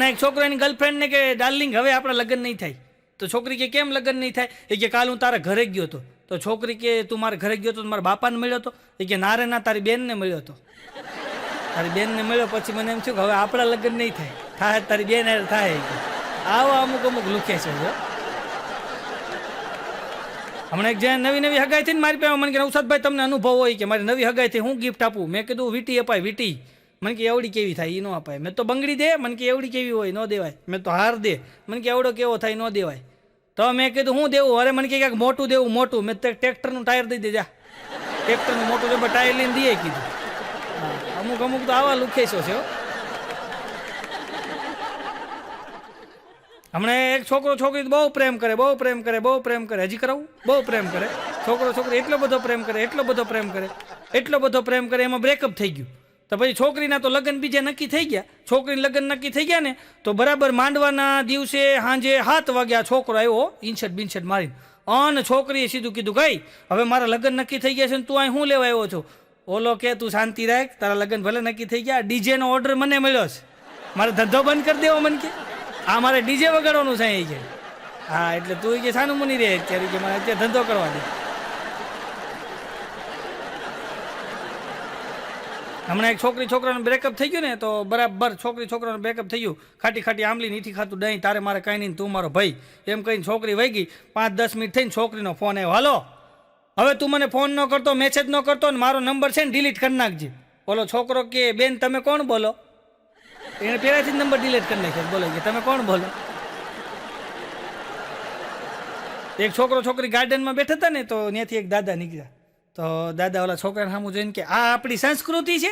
હમણાં એક છોકરો એની ગર્લફ્રેન્ડને કે ડાર્લિંગ હવે આપણા લગ્ન નહીં થાય. તો છોકરી કે કેમ લગ્ન નહીં થાય? એ કે કાલ હું તારા ઘરે ગયો હતો. તો છોકરી કે તું મારા ઘરે ગયો હતો મારા બાપાને મળ્યો હતો? એ કે ના રે ના, તારી બેનને મળ્યો હતો. તારી બેનને મળ્યો પછી મને એમ થયું કે હવે આપણા લગ્ન નહીં થાય, થાય તારી બેન થાય. આવા અમુક અમુક લુખે છે. હમણાં એક જ્યાં નવી નવી હગાઈ થઈને મારી પાસે મને કે નવસાદભાઈ તમને અનુભવ હોય કે મારી નવી હગાઈ થઈ હું ગિફ્ટ આપું? મેં કીધું વીટી અપાય વીટી. મને કે એવડી કેવી થાય? એ ન અપાય. મેં તો બંગડી દે. મને કે એવડી કેવી હોય? ન દેવાય. મેં તો હાર દે. મને કે એવડો કેવો થાય? ન દેવાય. તો મેં કીધું હું દેવું? અરે મને કે ક્યાંક મોટું દેવું મોટું. મેં ટ્રેક્ટરનું ટાયર દઈ દેજા. ટ્રેક્ટરનું મોટું દે ટાયર લઈને દઈએ કીધું. અમુક અમુક તો આવા લુખેશો છે. હમણાં એક છોકરો છોકરી બહુ પ્રેમ કરે, બહુ પ્રેમ કરે, બહુ પ્રેમ કરે. હજી કરાવું? બહુ પ્રેમ કરે. છોકરો છોકરી એટલો બધો પ્રેમ કરે, એટલો બધો પ્રેમ કરે, એટલો બધો પ્રેમ કરે, એમાં બ્રેકઅપ થઈ ગયું. તો પછી છોકરીના તો લગ્ન બીજા નક્કી થઈ ગયા. છોકરીના લગ્ન નક્કી થઈ ગયા ને તો બરાબર માંડવાના દિવસે સાંજે 7 વાગ્યા છોકરો આવ્યો ઇન્શર્ટ બિનશર્ટ મારીને. અને છોકરીએ સીધું કીધું ગઈ હવે મારા લગ્ન નક્કી થઈ ગયા છે ને તું અહીં શું લેવા આવ્યો છો? ઓલો કે તું શાંતિ રાખ, તારા લગ્ન ભલે નક્કી થઈ ગયા, ડીજેનો ઓર્ડર મને મળ્યો છે, મારે ધંધો બંધ કરી દેવો. મને કે આ મારે ડીજે વગાડવાનું છે એ કે. હા એટલે તું કે સાનું મુની રહે અત્યારે કે મારે અત્યારે ધંધો કરવા દે. હમણાં એક છોકરી છોકરાનું બ્રેકઅપ થઈ ગયું ને તો બરાબર છોકરી છોકરાનું બ્રેકઅપ થઈ ગયું. ખાટી ખાટી આંબલી નીઠી ખાતું દહીં, તારે મારે કાંઈ નહીં, તું મારો ભાઈ એમ કહીને છોકરી વહી ગઈ. 5-10 મિનિટ થઈને છોકરીનો ફોન આવ્યો. હાલો હવે તું મને ફોન ન કરતો, મેસેજ ન કરતો ને મારો નંબર છે ને ડિલીટ કરી નાખજે. ઓલો છોકરો કે બેન તમે કોણ બોલો? એને પહેલાંથી જ નંબર ડિલીટ કરી નાખ્યો. બોલો કે તમે કોણ બોલો? એક છોકરો છોકરી ગાર્ડનમાં બેઠા હતા ને તો ત્યાંથી એક દાદા નીકળ્યા. તો દાદા ઓલા છોકરાને સામું જોઈને કે આ આપણી સંસ્કૃતિ છે?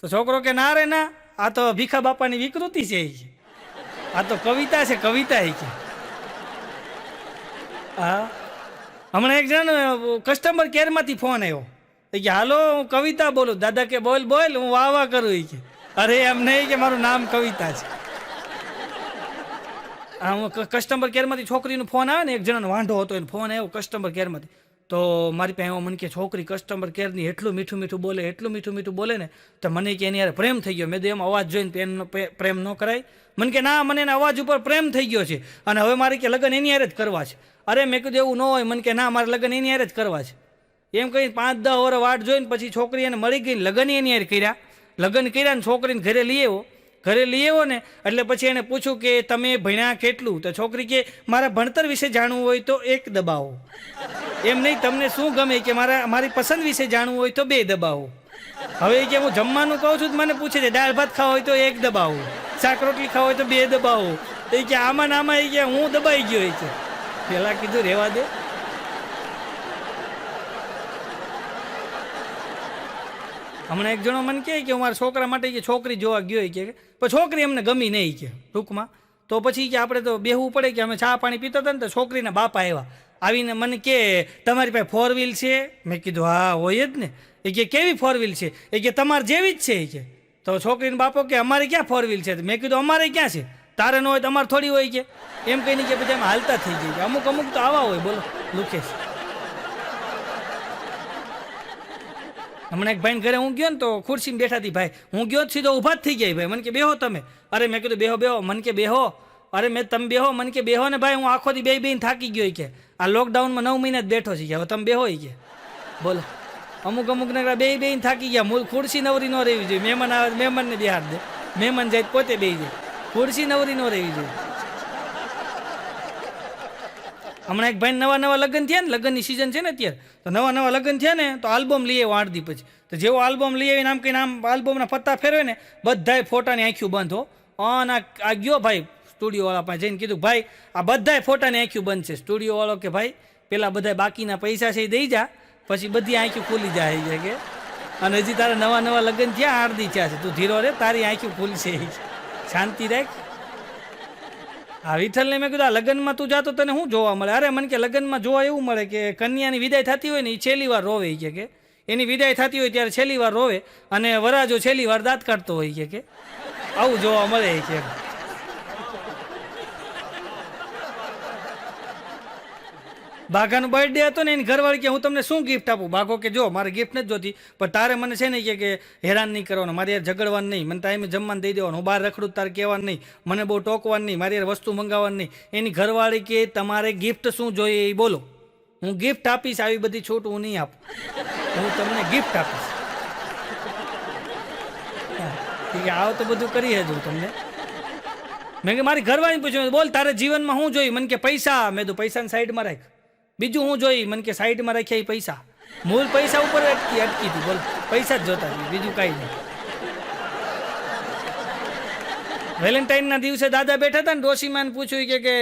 તો છોકરો કે ના રે ના, આ તો ભીખા બાપાની વિકૃતિ છે. આ તો કવિતા છે, કવિતા એ કે. હા હમણાં એક જણ કસ્ટમર કેરમાંથી ફોન આવ્યો કે હાલો હું કવિતા બોલું. દાદા કે બોલ બોલ, હું વાહ વાહ કરું. એ કે અરે એમ નહીં કે મારું નામ કવિતા છે. હા હું કસ્ટમર કેરમાંથી છોકરીનો ફોન આવે ને, એક જણાનો વાંઢો હતો એને ફોન આવ્યો કસ્ટમર કેરમાંથી. તો મારી પાસે મને કે છોકરી કસ્ટમર કેરની એટલું મીઠું મીઠું બોલે, એટલું મીઠું મીઠું બોલે ને તો મને કે એની યાર પ્રેમ થઈ ગયો. મેં તો એમ અવાજ જોઈને પ્રેમ ન કરાય? મને કે ના, મને એના અવાજ ઉપર પ્રેમ થઈ ગયો છે અને હવે મારે કે લગ્ન એની યારે જ કરવા છે. અરે મેં કીધું એવું ન હોય. મને કે ના, મારે લગ્ન એની યારે જ કરવા છે. એમ કહી 5-10 વર્ષ વાટ જોઈને પછી છોકરી એને મળી ગઈ. લગ્ન એની યારે કર્યા. લગ્ન કર્યા ને છોકરીને ઘરે લઈ આવ્યો. ઘરે લઈ આવ્યો ને એટલે પછી એને પૂછ્યું કે તમે ભણ્યા કેટલું? તો છોકરી કે મારા ભણતર વિશે જાણવું હોય તો 1 દબાવો. એમ નહીં, તમને શું ગમે કે મારી પસંદ વિશે જાણવું હોય તો 2 દબાવો. હવે કે હું જમવાનું કહું છું તો મને પૂછે છે દાળ ભાત ખાવા હોય તો 1 દબાવો, શાક રોટલી ખાવા હોય તો 2 દબાવો. એ કે આમાં ને આમાં એ કે હું દબાઈ ગયો. એ કે પેલા કીધું રહેવા દે. હમણાં એક જણો મને કહે કે હું મારા છોકરા માટે કે છોકરી જોવા ગયો કે પણ છોકરી એમને ગમી નહીં કે ટૂંકમાં. તો પછી કે આપણે તો બેહવું પડે કે અમે ચા પાણી પીતા હતા ને તો છોકરીના બાપા આવ્યા. આવીને મને કે તમારી પાસે 4 વ્હીલ છે? મેં કીધું હા હોય જ ને. એ કે કેવી 4 વ્હીલ છે? એ કે તમારે જેવી જ છે. એ કે તો છોકરીનો બાપો કે અમારે ક્યાં 4 વ્હીલ છે? મેં કીધું અમારે ક્યાં છે? તારે ન હોય તો અમારે થોડી હોય કે. એમ કહીને કે પછી એમ હાલતા થઈ જાય. અમુક અમુક તો આવા હોય. બોલો લુકેશ. હમણાં એક ભાઈને ઘરે હું ગયો ને તો ખુરશીમાં બેઠા હતી ભાઈ. હું ગયો સીધો ઊભા જ થઈ ગયા. ભાઈ મને કે બેહો તમે. અરે મેં કીધું બેહો બેહો. મને કે બેહો. અરે મેં તમે બેહો. મને કે બેહો ને ભાઈ, હું આખો દી બેહીને થાકી ગયો. કે આ લોકડાઉનમાં 9 મહિના જ બેઠો છે. હવે તમે બેહો. કે બોલો અમુક અમુક ને બેહીને થાકી ગયા. મૂળ ખુરશી નવરી ન રહેવી જોઈએ. મહેમાન આવે મહેમાનને બિહાર દે, મહેમાન જાય પોતે બેહી જાય. ખુરશી નવરી ન રહેવી જોઈએ. હમણાં એક ભાઈ નવા લગ્ન થયા ને, લગ્નની સિઝન છે ને અત્યારે, તો નવા લગ્ન થયા ને તો આલ્બમ લઈ આવ્યો 8 દી પછી. તો જેવો આલ્બમ લઈ આવીને આમ કહીને આમ આલ્બમના પત્તા ફેરવે ને બધાય ફોટાની આંખ્યું બંધ હો. અને આ ગયો ભાઈ સ્ટુડિયોવાળા પાસે જઈને કીધું ભાઈ આ બધાય ફોટાની આંખ્યું બંધ છે. સ્ટુડિયોવાળો કે ભાઈ પેલા બધા બાકીના પૈસા છે એ દઈ જા, પછી બધી આંખ્યું ખુલી જાય છે કે. અને હજી તારા નવા લગ્ન થયા 8 દી થયા છે, તું ધીરો રે, તારી આંખ્યું ખુલશે. શાંતિ રાખ. હા વિઠ્ઠલને મેં કીધું આ લગ્નમાં તું જાતો તને શું જોવા મળે? અરે મને કે લગ્નમાં જોવા એવું મળે કે કન્યાની વિદાય થતી હોય ને એ છેલ્લી વાર રોવે. કે એની વિદાય થતી હોય ત્યારે છેલ્લી વાર રોવે અને વરાજો છેલ્લી વાર દાંત કાઢતો હોય. કે આવું જોવા મળે. કે બાઘાનો બર્થડે હતો ને એની ઘરવાળી કે હું તમને શું ગિફ્ટ આપું? બાઘો કે જો મારે ગિફ્ટ નથી જોતી, પણ તારે મને છે ને કે હેરાન નહીં કરવાનું, મારે યાર ઝઘડવાનું નહીં, મને ટાઈમે જમવાનું દઈ દેવાનું, હું બહાર રખડું તારે કહેવાનું નહીં, મને બહુ ટોકવાનું નહીં, મારી યાર વસ્તુ મંગાવવાની નહીં. એની ઘરવાળી કે તમારે ગિફ્ટ શું જોઈએ એ બોલો, હું ગિફ્ટ આપીશ, આવી બધી છૂટ હું નહીં આપું, હું તમને ગિફ્ટ આપીશ. આવો તો બધું કરી હજુ તમને. મેં કે મારી ઘરવાળી પૂછ્યું બોલ તારે જીવનમાં શું જોઈ? મને કે પૈસા. મેં તો પૈસાને સાઈડમાં રાખ, બીજું હું જોઈ? મને કે સાઈડમાં રાખ્યા એ પૈસા. મૂળ પૈસા ઉપર અટકી હતી, બોલ પૈસા જ જોતા હતી, બીજું કાંઈ નહીં. વેલેન્ટાઇનના દિવસે દાદા બેઠા હતા ને, ડોશીમાને પૂછ્યું કે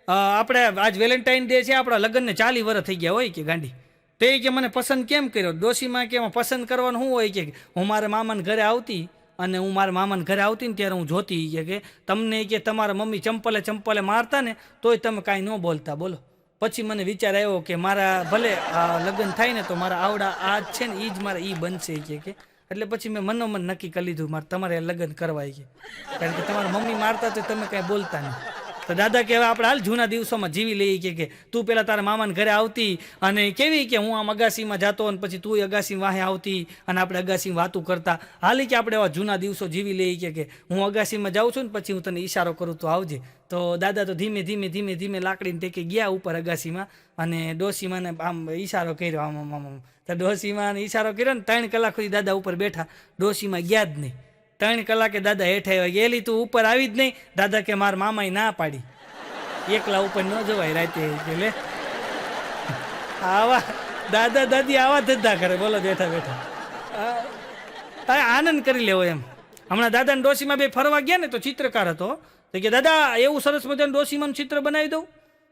આપણે આજ વેલેન્ટાઇન ડે છે, આપણા લગ્નને 40 વર્ષ થઈ ગયા હોય કે ગાંડી, તે કે મને પસંદ કેમ કર્યો? ડોશીમાં કે પસંદ કરવાનું શું હોય કે હું મારા મામાને ઘરે આવતી અને હું મારા મામાને ઘરે આવતી ને ત્યારે હું જોતી કે તમને કે તમારા મમ્મી ચંપલે મારતા ને તોય તમે કાંઈ ન બોલતા. બોલો પછી મને વિચાર આવ્યો કે મારા ભલે આ લગ્ન થાય ને તો મારા આવડા આ જ છે ને એ જ મારા એ બનશે કે એટલે પછી મેં મનોમન નક્કી કરી લીધું મારે તમારે લગ્ન કરવાય કે, કારણ કે તમારા મમ્મી મારતા તો તમે કાંઈ બોલતા નહીં. તો દાદા કે હવે આપણે હાલ જૂના દિવસોમાં જીવી લઈએ કે તું પેલા તારા મામાને ઘરે આવતી અને કેવી કે હું આમ અગાસીમાં જતો અને પછી તું અગાસી વાહે આવતી અને આપણે અગાસીમાં વાતું કરતા. હાલી કે આપણે એવા જૂના દિવસો જીવી લઈએ કે હું અગાસીમાં જાઉં છું ને પછી હું તને ઈશારો કરું તો આવજે. તો દાદા તો ધીમે ધીમે લાકડીને ટેકે ગયા ઉપર અગાસીમાં અને ડોશીમાને આમ ઈશારો કર્યો, આમ તો ડોશીમાને ઈશારો કર્યો ને 3 કલાક સુધી દાદા ઉપર બેઠા, ડોશીમાં ગયા જ નહીં. 3 કલાકે દાદા હેઠ આવ્યા, ગયેલી તું ઉપર આવી જ નહીં. દાદા કે મારા મામાએ ના પાડી, એકલા ઉપર ન જવાય રાતે કે લે. આવા દાદા દાદી આવા ધંધા કરે, બોલો બેઠા બેઠા આનંદ કરી લેવો એમ. હમણાં દાદાને ડોશીમાં બે ફરવા ગયા ને તો ચિત્રકાર હતો, તો કે દાદા એવું સરસ મજાનું ડોશીમાનું ચિત્ર બનાવી દઉં.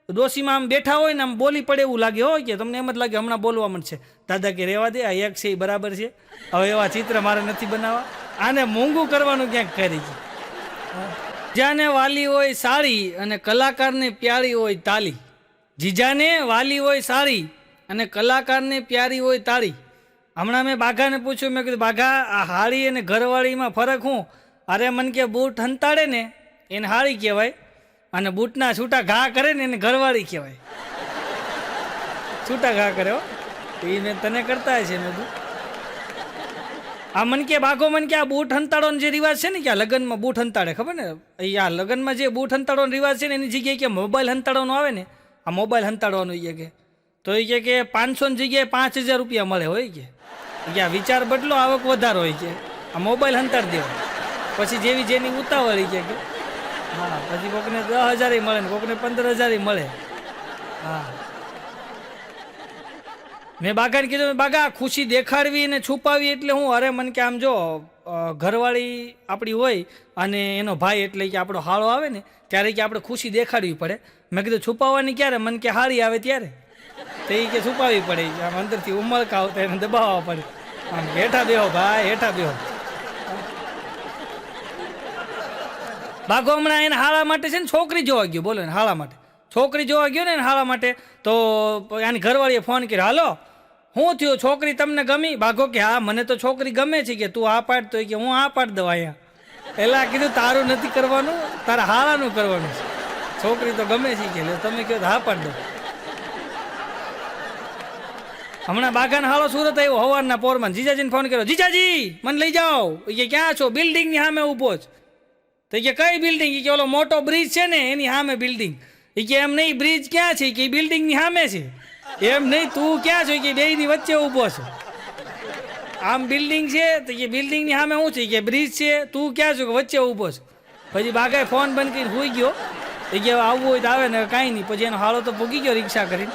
તો ડોશીમાં આમ બેઠા હોય ને આમ બોલી પડે એવું લાગે હોય કે તમને એમ જ લાગે હમણાં બોલવા મળશે. દાદા કે રહેવા દે, આ એક છે એ બરાબર છે, હવે એવા ચિત્ર મારે નથી બનાવવા, આને મોંઘું કરવાનું ક્યાંક કરી છે. જીજાને વાલી હોય સાડી અને કલાકારને પ્યારી હોય તાલી. જીજાને વાલી હોય સાડી અને કલાકારને પ્યારી હોય તાળી. હમણાં મેં બાઘાને પૂછ્યું, મેં કીધું બાઘા આ હાળી અને ઘરવાળીમાં ફરક શું? અરે મન કે બૂટ હંતાડે ને એને હાળી કહેવાય અને બૂટના છૂટા ઘા કરે ને એને ઘરવાળી કહેવાય. છૂટા ઘા કરે હો, એ મેં તને કરતા છે મેં તું. આ મન કે બાઘો મન કે આ બૂટ હંતાડોનો જે રિવાજ છે ને કે આ લગ્નમાં બૂટ હંતાડે, ખબર ને આ લગ્નમાં જે બૂટ હંતાડોનો રિવાજ છે ને એની જગ્યાએ કે મોબાઈલ હંતાડવાનો આવે ને, આ મોબાઈલ હંતાડવાનો એ કે તો એ કે 500ની જગ્યાએ 5000 રૂપિયા મળે હોય કે આ વિચાર બદલો આવક વધારો હોય કે આ મોબાઈલ હંતાડી દેવો, પછી જેવી જેની ઉતાવળી કે હા પછી કોકને 10,000 મળે ને કોકને 15,000 મળે. હા મેં બાઘાને કીધું બાઘા ખુશી દેખાડવી અને છુપાવી એટલે હું? અરે મન કે આમ જો ઘરવાળી આપણી હોય અને એનો ભાઈ એટલે કે આપણો હાળો આવે ને ત્યારે કે આપણે ખુશી દેખાડવી પડે. મેં કીધું છુપાવવાની ક્યારે? મન કે હાળી આવે ત્યારે, તો એ કે છુપાવવી પડે, આમ અંદરથી ઉમળકા આવતા એને દબાવવા પડે. આમ હેઠા બેહો ભાઈ, હેઠા બેહો. બાઘો હમણાં એને હાળા માટે છે ને છોકરી જોવા ગયો, બોલો ને હાળા માટે છોકરી જોવા ગયો ને હાળા માટે, તો આની ઘરવાળીએ ફોન કર્યો, હાલો શું થયું છોકરી તમને ગમી? બાઘો કે હા મને તો છોકરી ગમે છે કે તું આ પાડ, તો કે હું આ પાડ દઉં અહીંયા. એલા કીધું તારું નથી કરવાનું, તારા હાળાનું કરવાનું છે, છોકરી તો ગમે છે કે તમે કહો તો હા પાડ દો. હમણાં બાઘાનો હાળો સુરત આવ્યો સવારના પોરમાં, જીજાજીને ફોન કર્યો, જીજાજી મને લઈ જાઓ. કે ક્યાં છો? બિલ્ડિંગની સામે ઊભો જ. તો કે કઈ બિલ્ડિંગ? કે ઓલો મોટો બ્રિજ છે ને એની સામે બિલ્ડિંગ. એ કે એમ નહીં બ્રિજ ક્યાં છે? કે બિલ્ડિંગની સામે છે. એમ નહીં તું ક્યાં છો? કે બેયની વચ્ચે ઊભો છો. આમ બિલ્ડિંગ છે તો કે બિલ્ડિંગની સામે શું છે? કે બ્રિજ છે. તું ક્યાં છો? કે વચ્ચે ઊભો છો. પછી બાઘાએ ફોન બંધ કરીને સૂઈ ગયો. એ કે આવવું હોય તો આવે ને કાંઈ નહીં. પછી એનો હાળો તો ભૂગી ગયો રિક્ષા કરીને.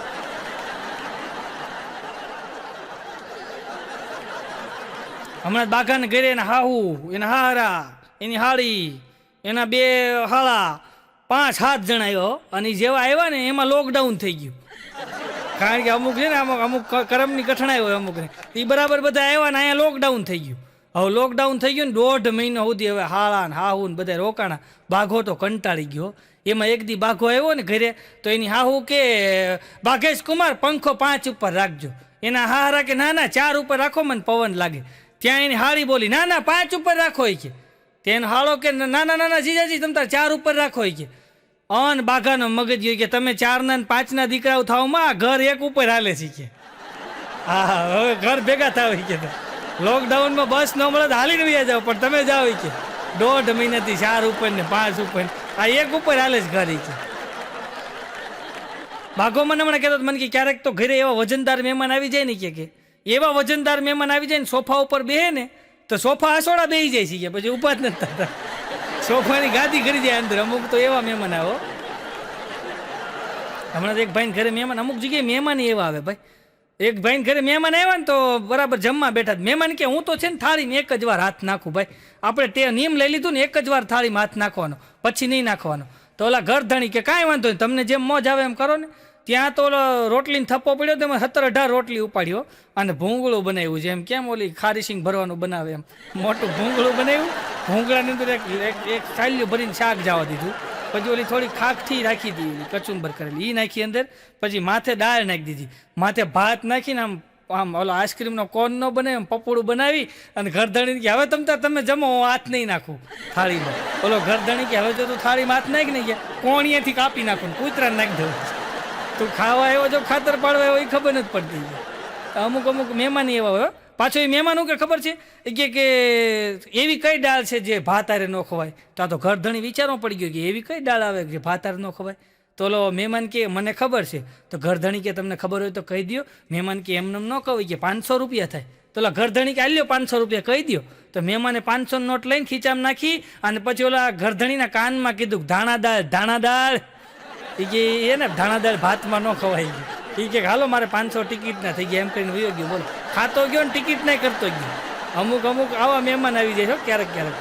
હમણાં બાઘાને ઘરે એના હાહુ, એના હારા, એની હાળી, એના 2 હાળા, 5-7 જણા આવ્યો. અને જેવા આવ્યા ને એમાં લોકડાઉન થઈ ગયું, કારણ કે અમુક છે ને અમુક કરમની કઠણાઈ હોય અમુકને, એ બરાબર બધા આવ્યા ને અહીંયા લોકડાઉન થઈ ગયું. હવે લોકડાઉન થઈ ગયું ને 1.5 મહિનો સુધી હવે હાળા ને હાહુ ને બધા રોકાણા. બાઘો તો કંટાળી ગયો. એમાં એક દી બાઘો આવ્યો ને ઘરે, તો એની હાહુ કે બાઘેશ કુમાર પંખો 5 ઉપર રાખજો. એના હારા કે ના ના 4 ઉપર રાખો મને પવન લાગે. ત્યાં એની હાળી બોલી ના ના 5 ઉપર રાખો કે. તેને હાળો કે ના ના ના જીજાજી તમ તાર 4 ઉપર રાખો કે. અન બાઘાનો મગજ ગયો કે તમે 4ના ને 5ના દીકરાઓ થાવમાં આ ઘર એક ઉપર હાલે છે કે હા હવે ઘર ભેગા થાવ કે લોકડાઉનમાં બસ ન મળે તો હાલીને વયા જાવ, પણ તમે જાઓ કે 1.5 મહિનાથી 4 ઉપર ને 5 ઉપર આ એક ઉપર હાલે છે ઘર કે. બાઘો મને હમણાં કહેતો મને કે ક્યારેક તો ઘરે એવા વજનદાર મહેમાન આવી જાય ને કે એવા વજનદાર મહેમાન આવી જાય ને સોફા ઉપર બેહે ને તો સોફા આસોડા બેસી જાય છે કે પછી ઉભા જ નથી થતા, સોફાની ગાદી કરી જાય અંદર. અમુક તો એવા મહેમાન આવો. હમણાં એક ભાઈને ઘરે મહેમાન, અમુક જગ્યાએ મહેમાન એવા આવે ભાઈ. એક ભાઈને ઘરે મહેમાન આવ્યા ને તો બરાબર જમવા બેઠા, મહેમાન કે હું તો છે ને થાળીમાં એક જ વાર હાથ નાખું ભાઈ. આપણે તે નિયમ લઈ લીધું ને એક જ વાર થાળીમાં હાથ નાખવાનો, પછી નહીં નાખવાનો. તો ઓલા ઘરધણી કે કાંઈ વાંધો નહીં, તમને જેમ મોજ આવે એમ કરો ને. ત્યાં તો ઓલો રોટલીને થપ્પો પડ્યો તો એમાં 17-18 રોટલી ઉપાડ્યો અને ભૂંગળું બનાવ્યું, જેમ કેમ ઓલી ખારીસિંગ ભરવાનું બનાવે એમ મોટું ભૂંગળું બનાવ્યું. ભૂંગળાની અંદર એક થાળીઓ ભરીને શાક જવા દીધું, પછી ઓલી થોડી ખાખઠી રાખી દીધી કચુંબર કરેલી એ નાખી અંદર, પછી માથે દાળ નાખી દીધી, માથે ભાત નાખીને આમ આમ ઓલો આઈસ્ક્રીમનો કોન ન બને એમ પપોડું બનાવી અને ઘરધણી કે હવે તમે જમો હું હાથ નહીં નાખું થાળીમાં. ઓલો ઘરધણી કે હવે જો તું થાળીમાં હાથ નાખી ને કે કોણીએથી કાપી નાખું કૂતરાને નાખી દઉં, તું ખાવા આવ્યો જો ખાતર પાડવા આવ્યો એ ખબર નથી પડતી. અમુક મહેમાન એવા હોય. પાછો એ મહેમાન કે ખબર છે કે એવી કઈ દાળ છે જે ભાત હારે ન ખવાય, તો આ તો ઘરધણી વિચારવા પડી ગયો કે એવી કઈ દાળ આવે જે ભાત હારે ન ખવાય. તો ઓલો મહેમાન કે મને ખબર છે, તો ઘરધણી કે તમને ખબર હોય તો કહી દો. મહેમાન કે એમને ન કહું કે 500 રૂપિયા થાય. તો ઓલા ઘરધણી કે આલ્યો 500 રૂપિયા કહી દો. તો મહેમાને 500 નોટ લઈને ખીચામાં નાખી અને પછી ઓલા ઘરધણીના કાનમાં કીધું ધાણા દાળ એ કે એને ધાણા દાળ ભાતમાં ન ખવાય એ કે હાલો મારે 500 ટિકિટ ના થઈ ગયા એમ કરીને વયો ગયો. બોલો ખાતો ગયો ને ટિકિટ નહીં કરતો ગયો. અમુક આવા મહેમાન આવી જાય છે ક્યારેક ક્યારેક.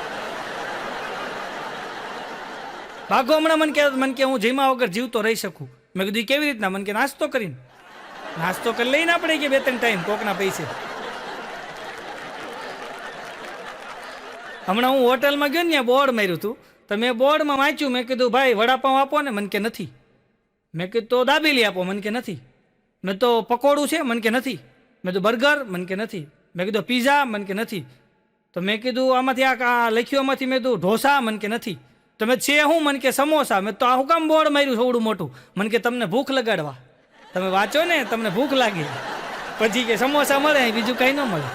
બાઘો હમણાં મને કે હું જમ્યા વગર જીવતો રહી શકું. મેં કીધું કેવી રીતના? મને કે નાસ્તો કરી લઈને આપણે કે 2-3 ટાઈમ કોકના પૈસે. હમણાં હું હોટલમાં ગયો ને ત્યાં બોર્ડ માર્યું હતું, તો મેં બોર્ડમાં વાંચ્યું, મેં કીધું ભાઈ વડાપાઉં આપો ને, મને કે નથી. મેં કીધું તો દાબેલી આપો, મને કે નથી. મેં તો પકોડું છે, મને કે નથી. મેં તો બર્ગર, મને કે નથી. મેં કીધું પીઝા, મને કે નથી. તો મેં કીધું આમાંથી આ લખ્યું આમાંથી મેં કીધું ઢોસા, મને કે નથી. તો મેં છે હું? મને કે સમોસા. મેં તો આ હું કામ બોર્ડ માર્યું થોડું મોટું? મને કે તમને ભૂખ લગાડવા, તમે વાંચો ને તમને ભૂખ લાગે. પછી કે સમોસા મળે, બીજું કંઈ ન મળે.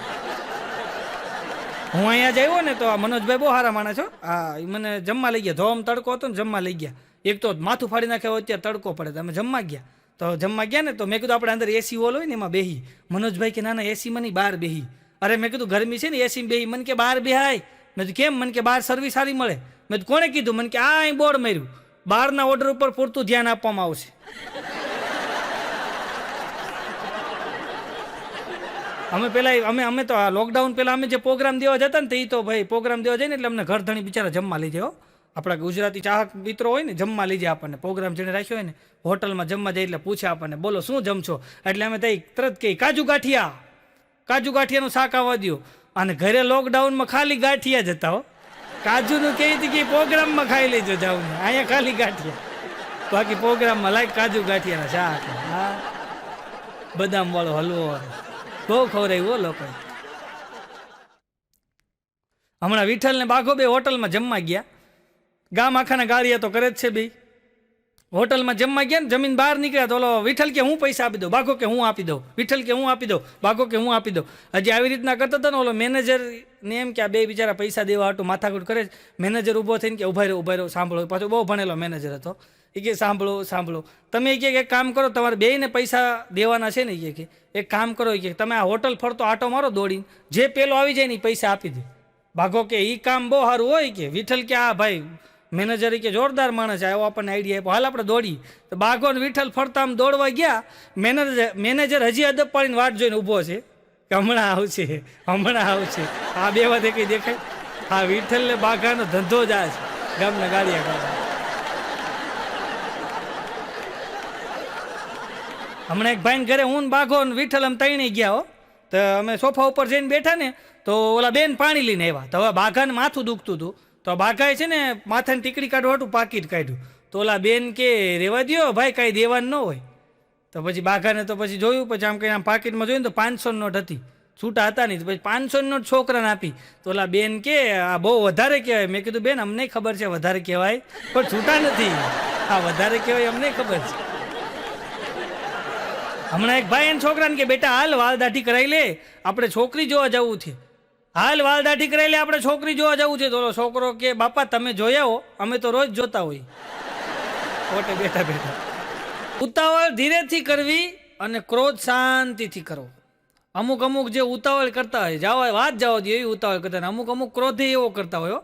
હું અહીંયા જ આવ્યો ને તો આ મનોજભાઈ બહુ સારા માણસ છો. હા મને જમવા લઈ ગયા. ધોમ તડકો હતો ને જમવા લઈ ગયા. એક તો માથું ફાડી નાખે અત્યારે તડકો પડે, તમે જમવા ગયા. તો જમવા ગયા ને તો મેં કીધું આપણે અંદર એસી હોલ હોય ને એમાં બેહી. મનોજભાઈ કે ના એસીમાં નહીં બહાર બેહી. અરે મેં કીધું ગરમી છે ને એસીમાં બેહી. મને કે બહાર બેહાય. મેં કીધું કેમ? મને કે બહાર સર્વિસ સારી મળે. મેં તો કોણે કીધું? મને કે આ અહીં બોર્ડ માર્યું, બહારના ઓર્ડર ઉપર પૂરતું ધ્યાન આપવામાં આવશે. અમે પહેલાં અમે તો આ લોકડાઉન પહેલાં અમે જે પ્રોગ્રામ દેવા જતા ને તે તો ભાઈ પ્રોગ્રામ દેવા જાય ને એટલે અમને ઘરધણી બિચારા જમવા લઈ જાય. આપણા ગુજરાતી ચાહક મિત્રો હોય ને જમવા લઈ જાય આપણને. પ્રોગ્રામ જેને રાખ્યો હોય ને હોટલમાં જમવા જાય એટલે પૂછે આપણને બોલો શું જમશો, એટલે અમે તઈ તરત કહી કાજુ ગાંઠિયાનું શાક આવવા દો. અને ઘરે લોકડાઉનમાં ખાલી ગાંઠિયા જ હતા હો. કાજુનું કહી હતી કે પ્રોગ્રામમાં ખાઈ લેજો જાવ ને, અહીંયા ખાલી ગાંઠિયા, બાકી પ્રોગ્રામમાં લાઈક કાજુ ગાંઠિયાના શાક, હા બદામ વાળો હલવો બહુ ખવડાવ્યું લોકો. હમણાં વિઠ્ઠલ ને બાઘો બે હોટલમાં જમવા ગયા. ગામ આખાના ગાળિયા તો કરે જ છે બે. હોટલમાં જમવા ગયા ને જમીન બહાર નીકળ્યા તો ઓલો વિઠ્ઠલ કે હું પૈસા આપી દઉં, બાઘો કે હું આપી દઉં, વિઠ્ઠલ કે હું આપી દઉં, બાઘો કે હું આપી દઉં. હજી આવી રીતના કરતા હતા ને ઓલો મેનેજર ને એમ કે આ બે બિચારા પૈસા દેવા હાટું માથાકૂટ કરે. મેનેજર ઊભો થઈને કે ઉભા રહ્યો સાંભળો. પાછો બહુ ભણેલો મેનેજર હતો. એ કે સાંભળો તમે એક કામ કરો, તમારે બેયને પૈસા દેવાના છે ને કે એક કામ કરો કે તમે આ હોટલ ફરતો આટો મારો દોડીને, જે પેલો આવી જાય ને પૈસા આપી દે. બાઘો કે એ કામ બહુ સારું હોય કે. વિઠ્ઠલ કે આ ભાઈ મેનેજર કે જોરદાર માણસ છે, આવો આપણને આઈડિયા આપ્યો, હાલ આપણે દોડી. તો બાઘો ને વિઠ્ઠલ ફરતા આમ દોડવા ગયા. મેનેજર હજી અદબ પાડીને વાટ જોઈને ઊભો છે કે હમણાં આવશે. આ બે વાત કઈ દેખાય. આ વિઠ્ઠલ ને બાઘાનો ધંધો જ આ છે, ગામના ગાળિયા ગાળા. હમણાં એક ભાઈને ઘરે હું બાઘો ને વિઠ્ઠલ આમ તણી ગયા હો. તો અમે સોફા ઉપર જઈને બેઠા ને તો ઓલા બેન પાણી લઈને આવ્યા. તો હવે બાઘાને માથું દુખતું હતું તો બાઘાએ છે ને માથાની ટીકડી કાઢવા હતું પાકીટ કાઢ્યું. તો ઓલા બેન કે રેવા દ્યો ભાઈ કાંઈ દેવાનું ન હોય. તો પછી બાઘાને તો પછી જોયું, પછી આમ કંઈ આમ પાકીટમાં જોયું તો 500 નોટ હતી, છૂટા હતા નહીં. તો પછી 500 નોટ છોકરાને આપી. તો ઓલા બેન કે આ બહુ વધારે કહેવાય. મેં કીધું બેન અમને ખબર છે વધારે કહેવાય પણ છૂટા નથી. હા વધારે કહેવાય અમને ખબર છે. હમણાં એક ભાઈ એને છોકરાને કે બેટા હાલ વાળ દાઢી કરાવી લે, આપણે છોકરી જોવા જવું છે. હાલ વાળ દાઢી કરાવી લે, આપણે છોકરી જોવા જવું છે. તો ઓલો છોકરો કે બાપા તમે જોયા હો, અમે તો રોજ જોતા હોય. ખોટે બેઠા બેઠા. ઉતાવળ ધીરેથી કરવી અને ક્રોધ શાંતિથી કરવો. અમુક અમુક જે ઉતાવળ કરતા હોય, જાવ વાત જવા દે એવી ઉતાવળ કરતા હોય, અમુક અમુક ક્રોધે એવો કરતા હોય.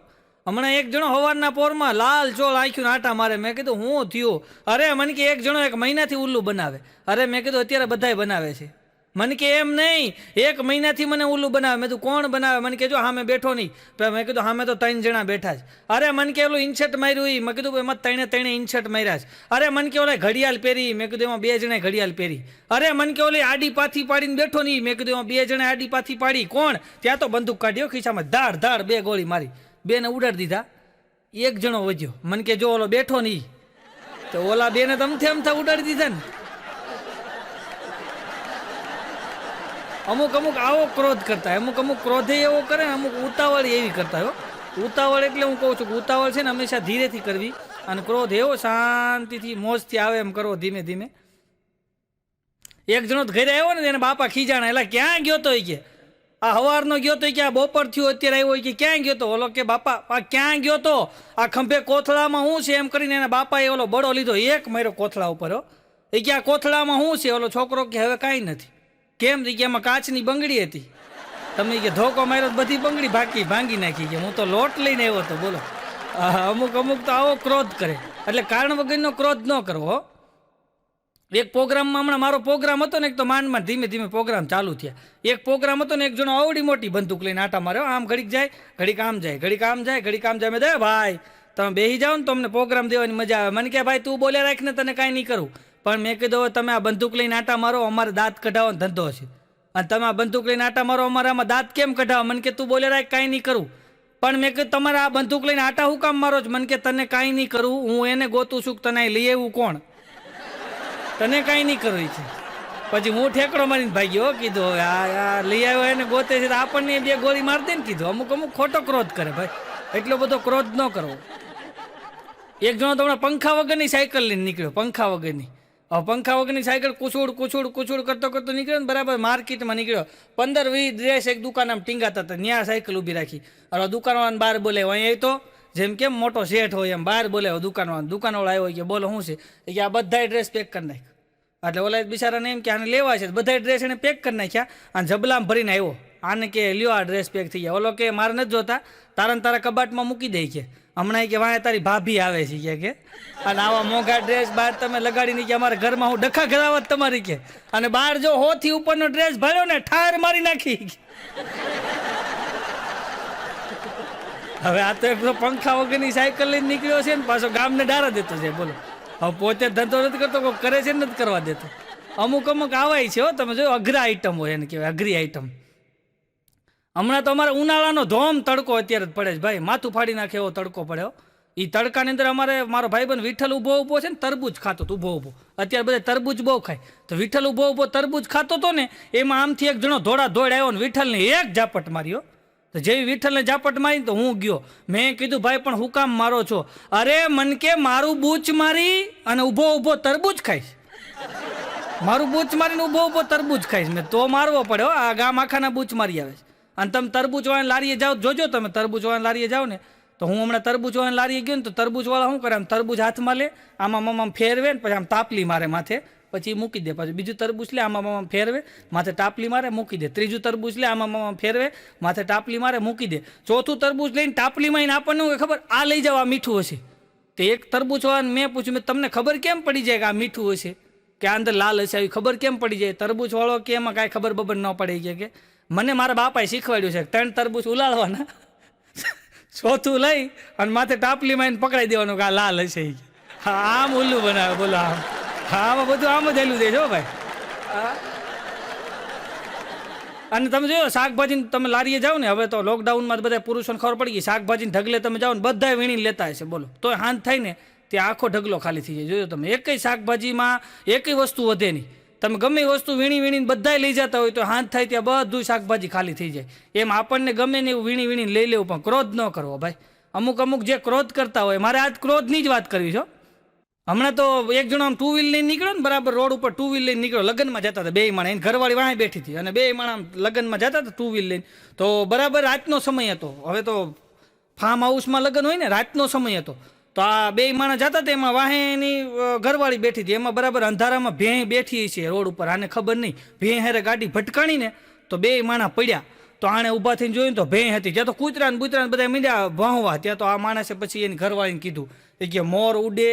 હમણાં એક જણો સવારના પોરમાં લાલ ચોળ આંખ્યું આટા મારે. મેં કીધું હું થયું? અરે મને કે એક જણો 1 મહિનાથી ઉલ્લું બનાવે. અરે મેં કીધું અત્યારે બધાય બનાવે છે. મને કે એમ નહીં, 1 મહિનાથી મને ઉલ્લું બનાવે. મેં કીધું કોણ બનાવે? મને કે જો સામે બેઠો નહીં. મેં કીધું સામે તો 3 જણા બેઠા છે. અરે મને કે ઓલું ઇન્સર્ટ માર્યું. મેં કીધું એમાં 3 ઇન્સર્ટ માર્યા છે. અરે મને કે ઓલા ઘડિયાળ પહેરી. મેં કીધું એમાં 2 જણાએ ઘડિયાળ પહેરી. અરે મને કે ઓલી આડી પાથી પાડીને બેઠો નહીં. મેં કીધું એમાં 2 જણાએ આડી પાથી પાડી. કોણ? ત્યાં તો બંદૂક કાઢ્યો ખિસ્સામાં, ધાડ ધાડ 2 ગોળી મારી. 2ને ઉડાડી દીધા. 1 જણો વધ્યો. મને કે જો ઓલો બેઠો નહીં, તો ઓલા 2ને તમથે ઉડાડી દીધા ને. અમુક અમુક આવો ક્રોધ કરતા હોય, અમુક અમુક ક્રોધે એવો કરે ને, અમુક ઉતાવળ એવી કરતા હોય. ઉતાવળ એટલે હું કહું છું કે ઉતાવળ છે ને હંમેશા ધીરેથી કરવી, અને ક્રોધ એવો શાંતિથી મોજથી આવે એમ કરવો, ધીમે ધીમે. એક જણો ઘરે આવ્યો ને, એને બાપા ખીજાણા. એટલે ક્યાં ગયો તો? કે આ હવારનો ગયો તો, કે આ બપોર થયું અત્યારે આવ્યો, કે ક્યાં ગયો તો? ઓલો કે બાપા આ ક્યાં ગયો તો? આ ખંભે કોથળામાં શું છે? એમ કરીને એના બાપાએ ઓલો બળો લીધો, 1 માર્યો કોથળા ઉપર. એ કે આ કોથળામાં શું છે? ઓલો છોકરો કે હવે કાંઈ નથી. કેમ? કે એમાં કાચની બંગડી હતી. તમે કે ધોકો માર્યો બધી બંગડી ભાંગી નાખી. કે હું તો લોટ લઈને આવ્યો હતો. બોલો, અમુક અમુક તો આવો ક્રોધ કરે. એટલે કારણ વગરનો ક્રોધ ન કરવો. એક પ્રોગ્રામમાં હમણાં મારો પ્રોગ્રામ હતો ને, એક તો માંડમાં ધીમે ધીમે પ્રોગ્રામ ચાલુ થયા. એક પ્રોગ્રામ હતો ને, એક જણો આવડી મોટી બંદૂક લઈને આટા માર્યો. આમ ઘડીક જાય, ઘડીક આમ જાય, ઘડીક આમ જાય, ઘડીક આમ જાય. મેં દે ભાઈ તમે બેસી જાઓ ને તો અમને પ્રોગ્રામ દેવાની મજા આવે. મને કે ભાઈ તું બોલ્યા રાખ ને, તને કાંઈ નહીં કરું. પણ મેં કીધું હવે તમે આ બંદૂક લઈને આટા મારો, અમારે દાંત કઢાવવાનો ધંધો છે. અને તમે આ બંદૂક લઈને આટા મારો, અમારામાં દાંત કેમ કઢાવો? મને કે તું બોલ્યા રાખ, કાંઈ નહીં કરું. પણ મેં કીધું તમારે આ બંદૂક લઈને આટા હું કામ મારો છો? મને કે તને કાંઈ નહીં કરું, હું એને ગોતું છું. તને લઈ આવ્યું કોણ? તને કાંઈ નહીં કરવું છે. પછી હું ઠેકડો મારીને ભાગ્યો. કીધું હવે આ લઈ આવ્યો એને ગોતે છે, આપણને 2 ગોળી મારી દે ને. કીધું અમુક અમુક ખોટો ક્રોધ કરે ભાઈ, એટલો બધો ક્રોધ ન કરવો. એક જણો તો હમણાં પંખા વગરની સાયકલ લઈને નીકળ્યો. પંખા વગરની સાયકલ કુછુડ કરતો કરતો નીકળ્યો ને, બરાબર માર્કેટમાં નીકળ્યો. 15-20 ડ્રેસ એક દુકાનમાં ટીંગાતા હતા. ત્યાં સાયકલ ઊભી રાખી. હવે દુકાનવાળાને બહાર બોલાવ્યો. અહીંયા તો જેમ કેમ મોટો શેઠ હોય એમ બહાર બોલાવ્યો દુકાનવાળો આવ્યો. કે બોલો શું છે? કે આ બધા ડ્રેસ પેક કરી નાખ. એટલે ઓલા બિચારાને એમ કે આને લેવા છે, બધા ડ્રેસ એને પેક કરી નાખ્યા અને જબલામાં ભરીને આવ્યો. આને કે લ્યો આ ડ્રેસ પેક થઈ ગયા. ઓલો કે મારે નથી જોતા, તારા કબાટમાં મૂકી દે. કે હમણાં કે વાંહે તારી ભાભી આવે છે. કે અને આવા મોંઘા ડ્રેસ બહાર તમે લગાડીને કે અમારા ઘરમાં હું ડખા કરાવત તમારી. કે અને બહાર જો 100 થી ઉપરનો ડ્રેસ ભર્યો ને, ઠાર મારી નાખી. હવે આ તો એક પંખા વગરની સાયકલ લઈને નીકળ્યો છે ને, પાછો ગામને ડારા દેતો છે. બોલો, હવે પોતે ધંધો નથી કરતો, કોઈ કરે છે નથી કરવા દેતો. અમુક અમુક આવાય છે. તમે જોયો અઘરા આઈટમ હોય, એને કહેવાય અઘરી આઈટમ. હમણાં તો અમારે ઉનાળાનો ધોમ તડકો અત્યારે જ પડે છે ભાઈ, માથું ફાડી નાખે એવો તડકો પડ્યો. એ તડકાની અંદર અમારે મારો ભાઈબંધ વિઠ્ઠલ ઊભો છે ને, તરબૂચ ખાતો હતો ઊભો. અત્યારે બધા તરબૂચ બહુ ખાય. તો વિઠ્ઠલ ઊભો તરબૂચ ખાતો હતો ને, એમાં આમથી એક જણો દોડ આવ્યો ને વિઠ્ઠલને 1 ઝાપટ માર્યો. તો જેવી વિઠ્ઠલને ઝાપટ મારી તો હું ગયો. મેં કીધું ભાઈ પણ હું કામ મારો છો? અરે મન કે મારું બૂચ મારી અને ઊભો તરબૂચ ખાઈશ. મારું બૂચ મારીને ઊભો તરબૂચ ખાઈશ. મેં તો મારવો પડ્યો. આ ગામ આખાના બૂચ મારી આવે છે. અને તમે તરબૂચવાળાની લારીએ જાઓ, જોજો તમે તરબૂચવાળાની લારીએ જાઓ ને, તો હું હમણાં તરબૂચવાળાની લારીએ ગયો ને, તો તરબૂચવાળા શું કરે? આમ તરબૂચ હાથમાં લે, આમાં ફેરવે ને પછી આમ તાપલી મારે માથે, પછી મૂકી દે. પછી બીજું તરબૂચ લે, આમાં ફેરવે, માથે તાપલી મારે, મૂકી દે. ત્રીજું તરબૂચ લે, આમાં ફેરવે, માથે તાપલી મારે, મૂકી દે. ચોથું તરબૂચ લઈને તાપલીમાં એને આપણને શું ખબર? આ લઈ જાવ, આ મીઠું હશે. તો એક તરબૂચવાળાને મેં પૂછ્યું, તમને ખબર કેમ પડી જાય કે આ મીઠું હશે, કે આ અંદર લાલ હશે? આવી ખબર કેમ પડી જાય? તરબૂચવાળો કે એમાં કાંઈ ખબર બબર ન પડે. કે મને મારા બાપાએ શીખવાડ્યું છે 3 તરબૂચ ઉલાળવાના, ચોથું લઈ અને માથે ટાપલીમાં એને પકડાઈ દેવાનું કે આ લાલ હશે. હા, આમ ઉલ્લું બનાવે. બોલો, આમ આમાં બધું આમ જ હેલું દે છો ભાઈ. અને તમે જોયો શાકભાજી, તમે લારીએ જાઓ ને, હવે તો લોકડાઉનમાં બધા પુરુષોને ખબર પડી ગઈ, શાકભાજીને ઢગલે તમે જાઓ ને બધા વીણીને લેતા હશે. બોલો, તો હાંત થાય ને ત્યાં આખો ઢગલો ખાલી થઈ જાય. જોયો તમે, એકય શાકભાજીમાં એકય વસ્તુ વધે નહીં. તમે ગમે એ વસ્તુ વીણીને બધા લઈ જતા હોય તો હાથ થાય ત્યાં બધું શાકભાજી ખાલી થઈ જાય. એમ આપણને ગમે ને એવું વીણીને લઈ લેવું, પણ ક્રોધ ન કરવો ભાઈ. અમુક જે ક્રોધ કરતા હોય, મારે આજ ક્રોધની જ વાત કરવી છે. હમણાં તો એક જણો આમ ટુ વ્હીલ લઈને નીકળ્યો ને, બરાબર રોડ ઉપર ટુ વ્હીલ લઈને નીકળ્યો, લગ્નમાં જતા હતા બે માણા, એની ઘરવાળી વાંહે બેઠી હતી અને બે માણા આમ લગ્નમાં જતા હતા ટુ વ્હીલ લઈને. તો બરાબર રાતનો સમય હતો, હવે તો ફાર્મ હાઉસમાં લગ્ન હોય ને, રાતનો સમય હતો. તો આ બે માણા જતા હતા, એમાં વાહે એની ઘરવાળી બેઠી હતી, એમાં બરાબર અંધારામાં ભેં બેઠી છે રોડ ઉપર, આને ખબર નહીં, ભેં હારે ગાડી ભટકાણી ને તો બે માણા પડ્યા. તો આણે ઊભા થઈને જોયું તો ભેં હતી, ત્યાં તો કૂતરા ને બૂતરા બધા મીંડ્યા વાહવા. ત્યાં તો આ માણસે પછી એની ઘરવાળીને કીધું કે મોર ઉડે,